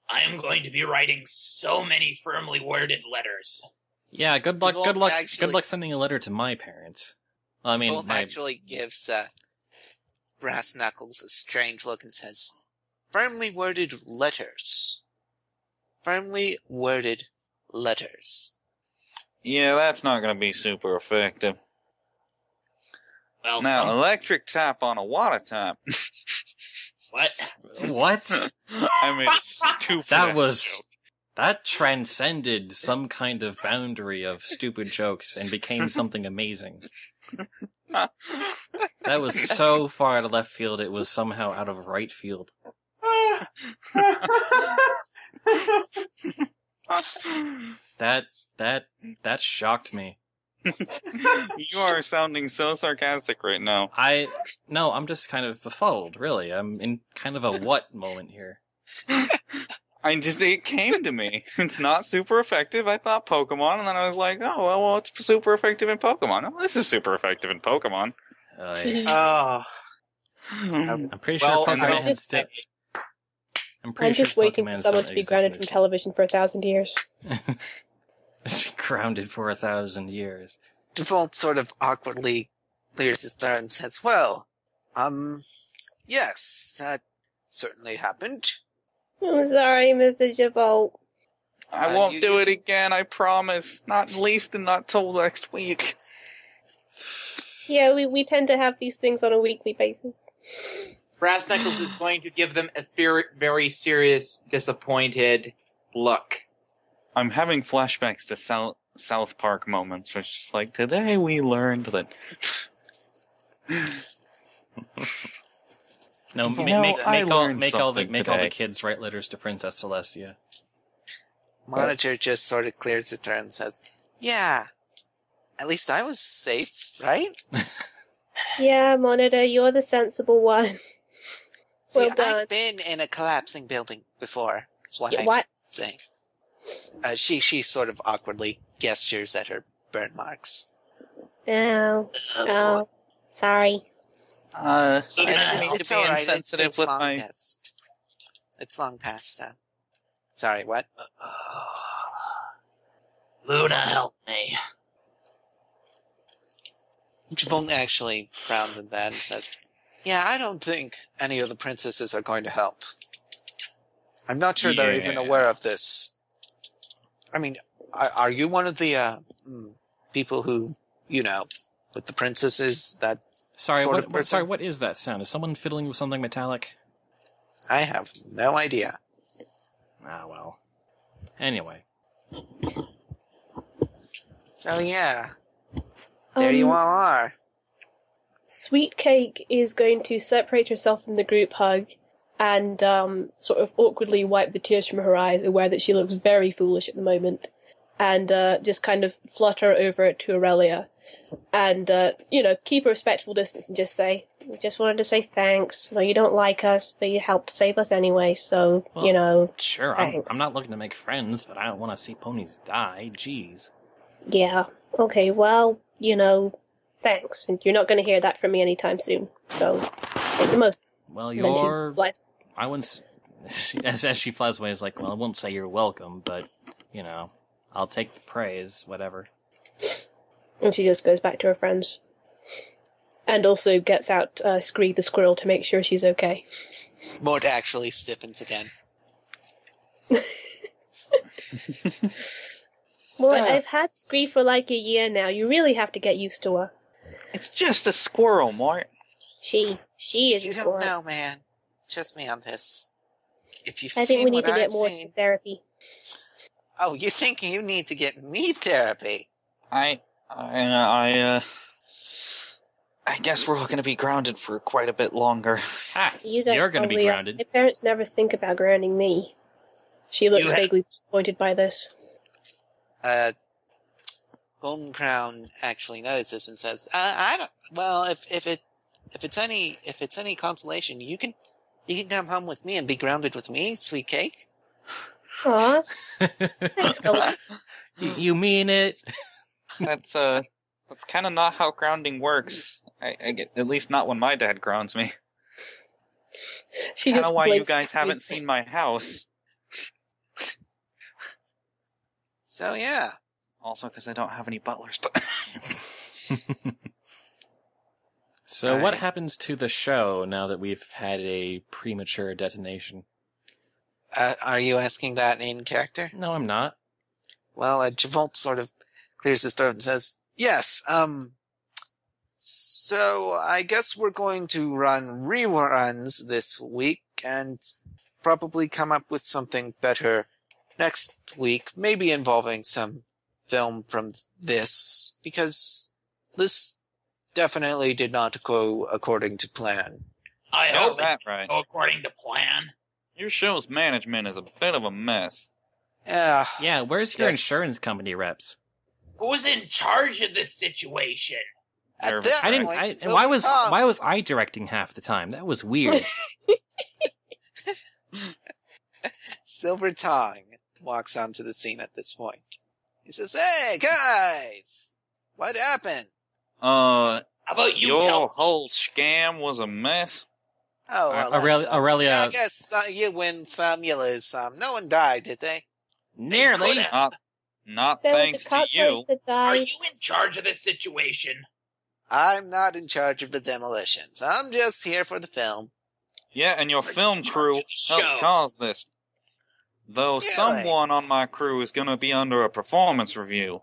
I am going to be writing so many firmly worded letters. Yeah, good luck. Javolt Good luck. actually- Good luck sending a letter to my parents. Well, I mean, Both actually gives Brass Knuckles a strange look and says, "Firmly worded letters. Firmly worded letters." Yeah, that's not gonna be super effective. Well, Now, electric tap on a water tap. what? what? I mean, stupid. That transcended some kind of boundary of stupid jokes and became something amazing. That was so far out of left field, it was somehow out of right field. That shocked me. You are sounding so sarcastic right now. No, I'm just kind of befuddled, really. I'm in kind of a what moment here. It came to me. It's not super effective. I thought Pokemon, and then I was like, oh, well, it's super effective in Pokemon. Well, this is super effective in Pokemon. Oh. I'm pretty sure Well, Pokemon still... I'm just waiting for someone to be grounded from television for 1,000 years. Grounded for 1,000 years. Javolt sort of awkwardly clears his throat and says, well, yes, that certainly happened. I'm sorry, Mr. Javolt. I won't do it again, I promise. Not least and not till next week. Yeah, we tend to have these things on a weekly basis. Brass Knuckles is going to give them a very serious, disappointed look. I'm having flashbacks to South Park moments, which is like, today we learned that... No, make all the kids write letters to Princess Celestia. Monitor just sort of clears his throat and says, yeah, at least I was safe, right? Yeah, Monitor, you're the sensible one. See, Well done. I've been in a collapsing building before. That's what I'm saying. She sort of awkwardly gestures at her burn marks. Oh, sorry. It's all right. Insensitive It's with long my... past. It's long past. Sorry, what? Luna, help me. Javolt actually frowned at that and says, yeah, I don't think any of the princesses are going to help. I'm not sure they're even aware of this. I mean, are you one of the people who, with the princesses that... Sorry, what is that sound? Is someone fiddling with something metallic? I have no idea. Ah, well. Anyway. So, yeah. There you all are. Sweet Cake is going to separate herself from the group hug and sort of awkwardly wipe the tears from her eyes, aware that she looks very foolish at the moment, and just kind of flutter over to Aurelia and, keep a respectful distance and just say, we just wanted to say thanks. You don't like us, but you helped save us anyway, so, Sure, thanks. I'm not looking to make friends, but I don't want to see ponies die. Jeez. Yeah, okay, well, thanks. And you're not going to hear that from me anytime soon, so make the most. Well, I wouldn't... As she flies away, it's like, well, I won't say you're welcome, but, I'll take the praise, whatever. And she just goes back to her friends. And also gets out Scree the squirrel to make sure she's okay. Mort actually stiffens again. Well, I've had Scree for like a year now. You really have to get used to her. It's just a squirrel, Mort. She is You a don't squirrel. know, man. Trust me on this. If you've I think seen we need what to I've get more seen... therapy. Oh, you think you need to get me therapy? I guess we're going to be grounded for quite a bit longer. You're going to be grounded. My parents never think about grounding me. She looks vaguely disappointed by this. Golden Crown actually notices and says, "I don't. Well, if it's any consolation, you can come home with me and be grounded with me, Sweet Cake." Aw, thanks, Golden. You mean it? That's kind of not how grounding works. I get, at least not when my dad grounds me. She I don't just know why you blinks guys haven't briefly. seen my house. So yeah. Also, because I don't have any butlers, but... So what happens to the show now that we've had a premature detonation? Are you asking that in character? No, I'm not. Well, Javolt sort of clears his throat and says, yes, so I guess we're going to run reruns this week and probably come up with something better next week, maybe involving some film from this, because this definitely did not go according to plan. I Got hope that it right. go according to plan. Your show's management is a bit of a mess. Yeah, where's your Yes. insurance company reps? Who's in charge of this situation? At Nervous. that I didn't. point, so why we was come. why was I directing half the time? That was weird. So Silver Tongue walks onto the scene at this point. He says, "Hey, guys! What happened?" How about you Your tell? whole scam was a mess. Oh, well, Aurelia, yeah, I guess you win some, you lose some. No one died, did they? nearly. Not There was thanks a to cockroach you. that Are died. you in charge of this situation? I'm not in charge of the demolitions. I'm just here for the film. Yeah, and your Are you film in charge crew of the show? helped cause this. Though Really? someone on my crew is going to be under a performance review.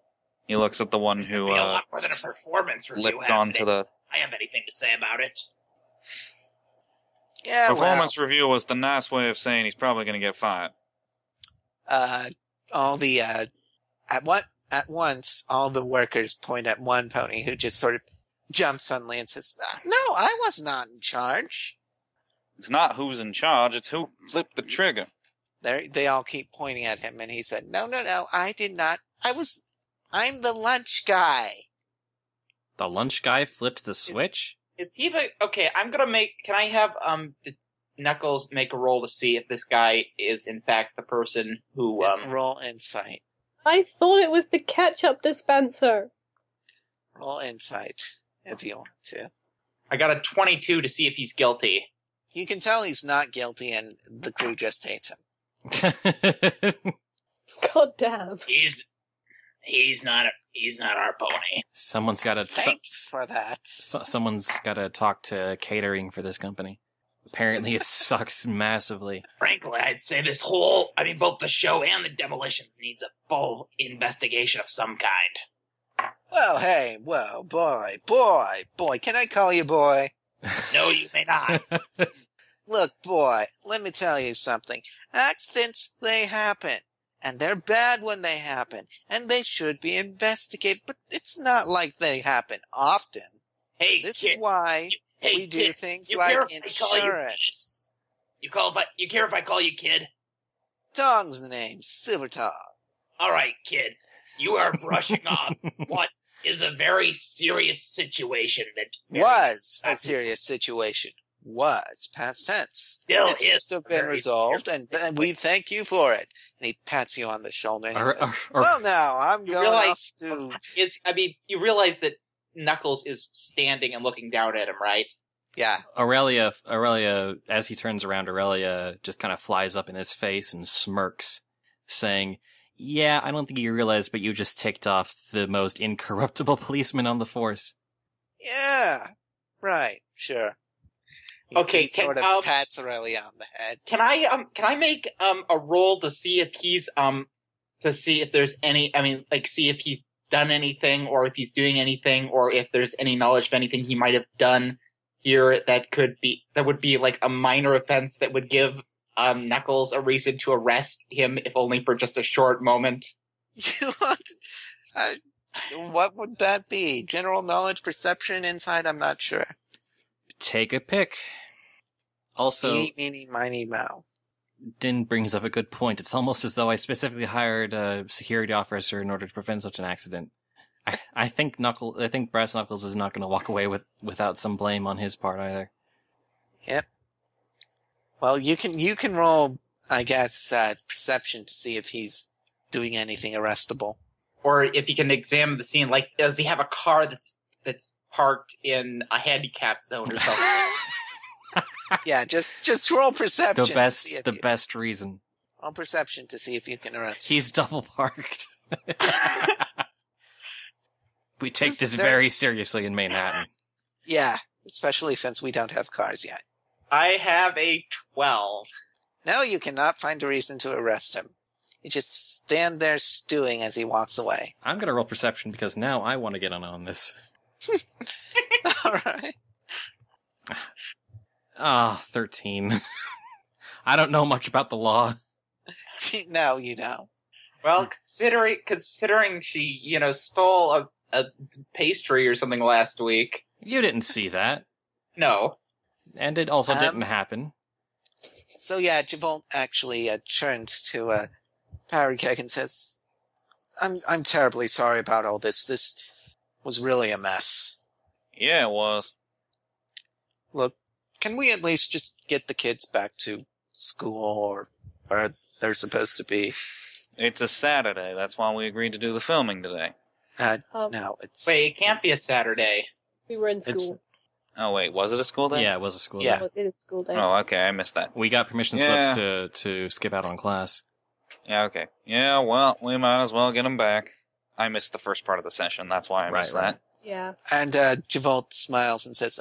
He looks at the one who Be a lot more than a performance review. slipped onto the... I have anything to say about it. Yeah, Performance review was the nice way of saying he's probably going to get fired. All the, at once, all the workers point at one pony who just sort of jumps suddenly and says, "No, I was not in charge." It's not who's in charge, it's who flipped the trigger. They all keep pointing at him, and he said, No, I did not. I'm the lunch guy." The lunch guy flipped the switch? Is he the... Okay, can I have, Knuckles make a roll to see if this guy is in fact the person who, Roll insight. I thought it was the ketchup dispenser. Roll insight, if you want to. I got a 22 to see if he's guilty. You can tell he's not guilty, and the crew just hates him. God damn. He's not our pony. Someone's got to... Thanks for that. someone's got to talk to catering for this company. Apparently it sucks massively. Frankly, I'd say both the show and the demolitions needs a full investigation of some kind. Well, hey, well, boy, can I call you boy? No, you may not. Look, boy, let me tell you something. Accidents, they happen. And they're bad when they happen. And they should be investigated. But it's not like they happen often. Hey, This kid, is why hey, we do kid, things you like care if I call you insurance. You care if I call you kid? Tongue's the name. Silver Tongue. All right, kid. You are brushing off what is a very serious situation that Was a serious situation. Was past tense. Still It seems is to have been very resolved, and serious we thank you for it. And he pats you on the shoulder and he Or- says, or- "Well, now I'm You going realize- off to." You realize that Knuckles is standing and looking down at him, right? Yeah, Aurelia, as he turns around, Aurelia just kind of flies up in his face and smirks, saying, "Yeah, I don't think you realize, but you just ticked off the most incorruptible policeman on the force." yeah, right, sure. Okay, he sort of pats Aurelia on the head. Can I make a roll to see if he's to see if there's any see if he's done anything or if he's doing anything or if there's any knowledge of anything he might have done here that would be like a minor offense that would give Knuckles a reason to arrest him, if only for just a short moment. You want? What would that be? General knowledge, perception, insight? I'm not sure. Take a pick. Also, Meeny, miny, moe. Din brings up a good point. It's almost as though I specifically hired a security officer in order to prevent such an accident. I think Brass Knuckles is not going to walk away without some blame on his part either. Yep. Well, you can roll, I guess, perception to see if he's doing anything arrestable. Or if he can examine the scene, like, does he have a car that's parked in a handicap zone or something? Yeah, just roll perception. The best reason. Roll perception to see if you can arrest. He's double parked. We take this very seriously in Manhattan. Yeah, especially since we don't have cars yet. I have a 12. No, you cannot find a reason to arrest him. You just stand there stewing as he walks away. I'm going to roll perception because now I want to get on this. All right. 13. I don't know much about the law. No, you don't. Well, considering she, stole a pastry or something last week. You didn't see that. No. And it also didn't happen. So yeah, Javolt actually turns to Powder Keg and says, I'm terribly sorry about all this. This was really a mess. Yeah, it was. Look, can we at least just get the kids back to school or they're supposed to be. It's a Saturday. That's why we agreed to do the filming today. No, it's... Wait, it can't be a Saturday. We were in school. Oh, wait, was it a school day? Yeah, it was a school Yeah. day. It is school day. Oh, okay, I missed that. We got permission slips to skip out on class. Yeah, okay. Yeah, well, we might as well get them back. I missed the first part of the session, that's why I missed that. Yeah. And Javolt smiles and says,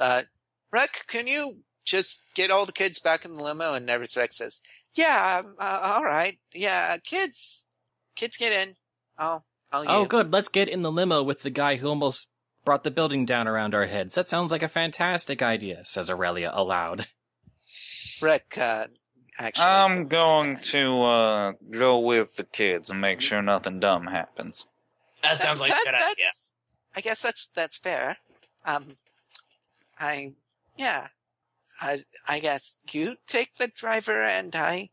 Rec, can you just get all the kids back in the limo? And Nervous Rex says, yeah, all right. Yeah, kids get in. I'll Oh, good. Let's get in the limo with the guy who almost brought the building down around our heads. That sounds like a fantastic idea, says Aurelia aloud. Rec, actually... I'm going to go with the kids and make sure nothing dumb happens. That sounds like a good idea. I guess that's fair. I guess you take the driver and I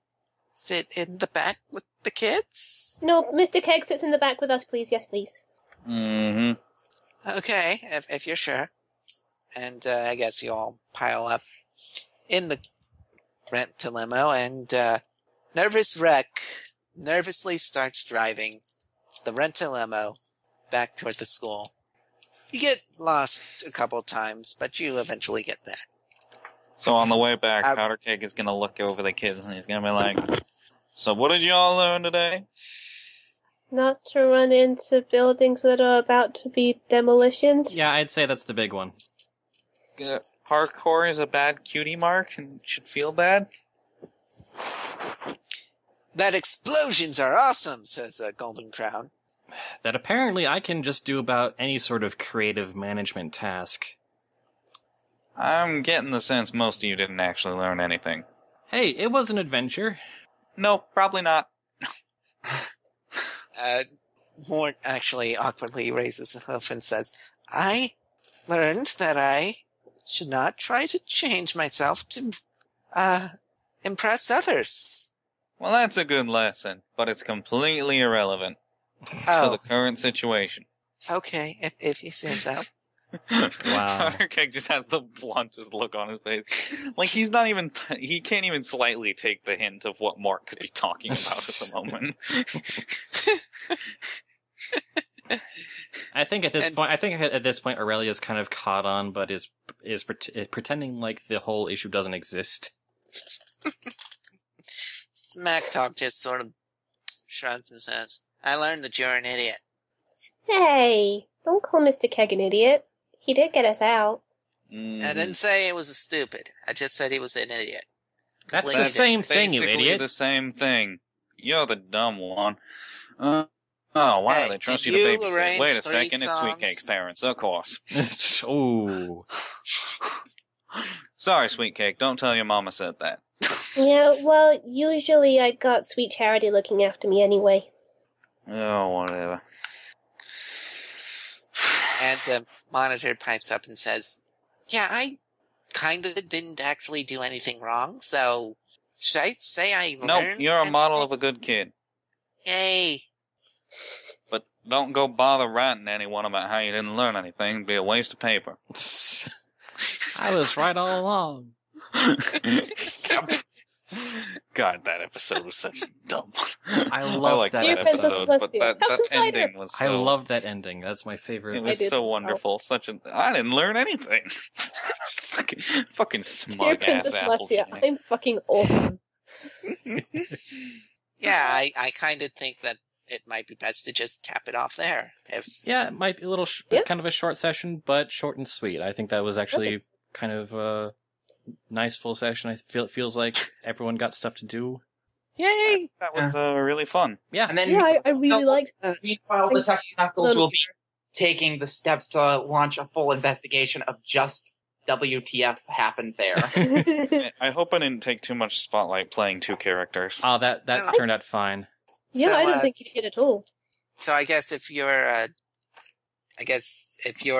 sit in the back with the kids? No, Mr. Keg sits in the back with us, please. Yes, please. Mm-hmm. Okay, if you're sure. And I guess you all pile up in the rent-to-limo, and Nervous Wreck nervously starts driving the rent-to-limo back toward the school. You get lost a couple times, but you eventually get there. So on the way back, Powder Keg is going to look over the kids and he's going to be like, so what did you all learn today? Not to run into buildings that are about to be demolitioned. Yeah, I'd say that's the big one. Parkour is a bad cutie mark and should feel bad? That explosions are awesome, says Golden Crown. That apparently I can just do about any sort of creative management task. I'm getting the sense most of you didn't actually learn anything. Hey, it was an adventure. No, probably not. Mort actually awkwardly raises a hoof and says, I learned that I should not try to change myself to, impress others. Well, that's a good lesson, but it's completely irrelevant to the current situation. Okay, if you say so. Wow. Powder Keg just has the bluntest look on his face. Like, he can't even slightly take the hint of what Mark could be talking about at the moment. I think at this point, Aurelia's kind of caught on, but is pretending like the whole issue doesn't exist. Smack Talk just sort of shrugs and says, I learned that you're an idiot. Hey, don't call Mr. Keg an idiot. He did get us out. I didn't say it was a stupid. I just said he was an idiot. That's the same thing, you basically idiot. the same thing. You're the dumb one. Why do they trust you to babysit? Wait a second, it's Sweet Cake's parents, of course. Ooh. Sorry, Sweet Cake, don't tell your mama said that. Yeah, well, usually I got Sweet Charity looking after me anyway. Oh, whatever. And the monitor pipes up and says, yeah, I kinda didn't actually do anything wrong, so should I say I learned? Nope, you're a model of a good kid. Yay. But don't go bother writing to anyone about how you didn't learn anything. It'd be a waste of paper. I was right all along. God, that episode was such a dumb one. I love that episode, but that ending was so... I love that ending. That's my favorite. It was so wonderful. I didn't learn anything. fucking smug Dear ass Princess apple. Celestia, I'm fucking awesome. Yeah, I kind of think that it might be best to just cap it off there. Yeah, it might be a little kind of a short session, but short and sweet. I think that was actually kind of a nice full session. It feels like everyone got stuff to do. Yay! That was really fun. Yeah, And then I really liked that. Meanwhile, the Tucky Knuckles will be taking the steps to launch a full investigation of just WTF happened there. I hope I didn't take too much spotlight playing two characters. Oh, that turned out fine. Yeah, So, I don't think you did at all. So I guess if you're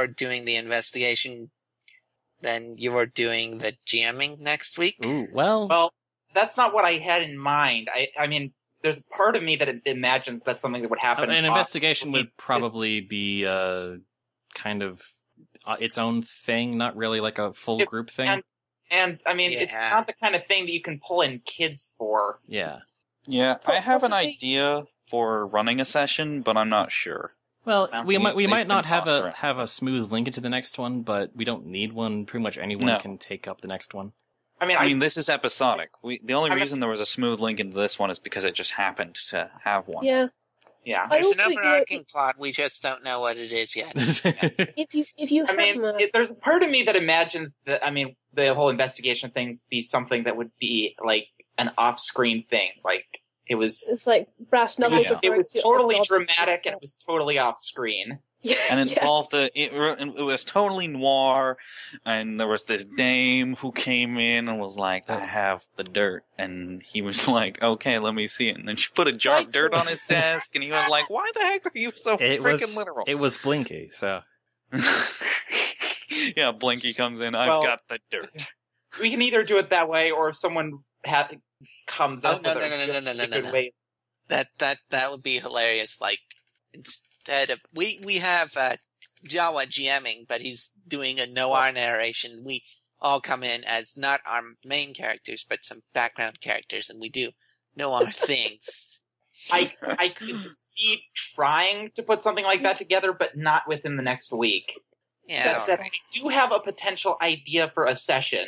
doing the investigation, then you are doing the GMing next week. Ooh, well, That's not what I had in mind. I mean, there's a part of me that imagines that's something that would happen. an investigation would probably be kind of its own thing, not really like a full group thing. And I mean, it's not the kind of thing that you can pull in kids for. Yeah. Yeah, I have an Possibly. idea for running a session, but I'm not sure. Well, we It's might not been have tossed around. have a smooth link into the next one, but we don't need one. Pretty much anyone No. can take up the next one. I mean, I mean, this is episodic. The only I mean- reason there was a smooth link into this one is because it just happened to have one. Yeah. yeah. I There's also an think, overarching plot. We just don't know what it is yet. if you I have mean, there's a part of me that imagines that, I mean, the whole investigation things be something that would be like an off-screen thing. Like, it was, it's like brass it knuckles. was, it was totally dramatic and it was totally off-screen. And Yes. involved it was totally noir, and there was this dame who came in and was like, "I have the dirt," and he was like, "Okay, let me see it." And then she put a jar of dirt on his desk, and he was like, "Why the heck are you so freaking literal?" It was Blinky, so Yeah, Blinky comes in. I've Well- got the dirt. We can either do it that way, or if someone comes Oh, up no, with no, a good no. way. That would be hilarious. Like, instead of we have Jawa GMing, but he's doing a noir narration. We all come in as not our main characters, but some background characters, and we do noir things. I could see trying to put something like that together, but not within the next week. Yeah, That said, alright. I do have a potential idea for a session.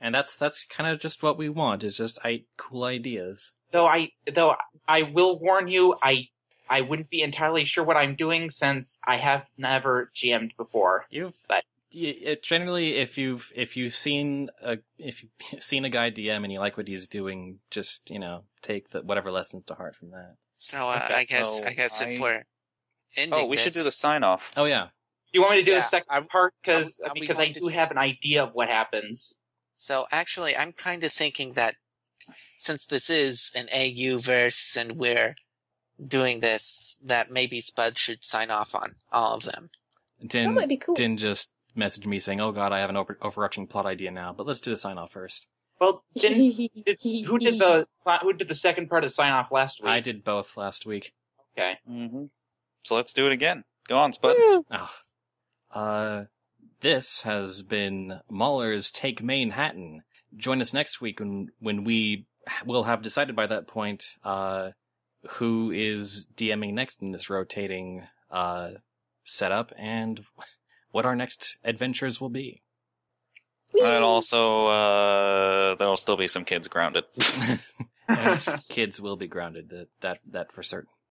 and that's kind of just what we want is just cool ideas. Though I will warn you, I wouldn't be entirely sure what I'm doing since I have never GM'd before. Generally, if you've seen a guy DM and you like what he's doing, just take whatever lessons to heart from that. So Okay, I guess so if we're ending Oh, we should do the this- sign-off. Oh yeah, Do you want me to do Yeah, the second are- part? Because are we I going to do have an idea of what happens. So actually, I'm kind of thinking that since this is an AU verse and we're doing this, that maybe Spud should sign off on all of them. Din might be cool. Din just messaged me saying, "Oh God, I have an overarching plot idea now." But let's do the sign off first. Well, who did the second part of sign off last week? I did both last week. Okay. Mm-hmm. So let's do it again. Go on, Spud. Oh. This has been Mawlers Take Manehattan. Join us next week when we will have decided by that point who is DMing next in this rotating setup and what our next adventures will be. And also, there'll still be some kids grounded. And kids will be grounded. That for certain.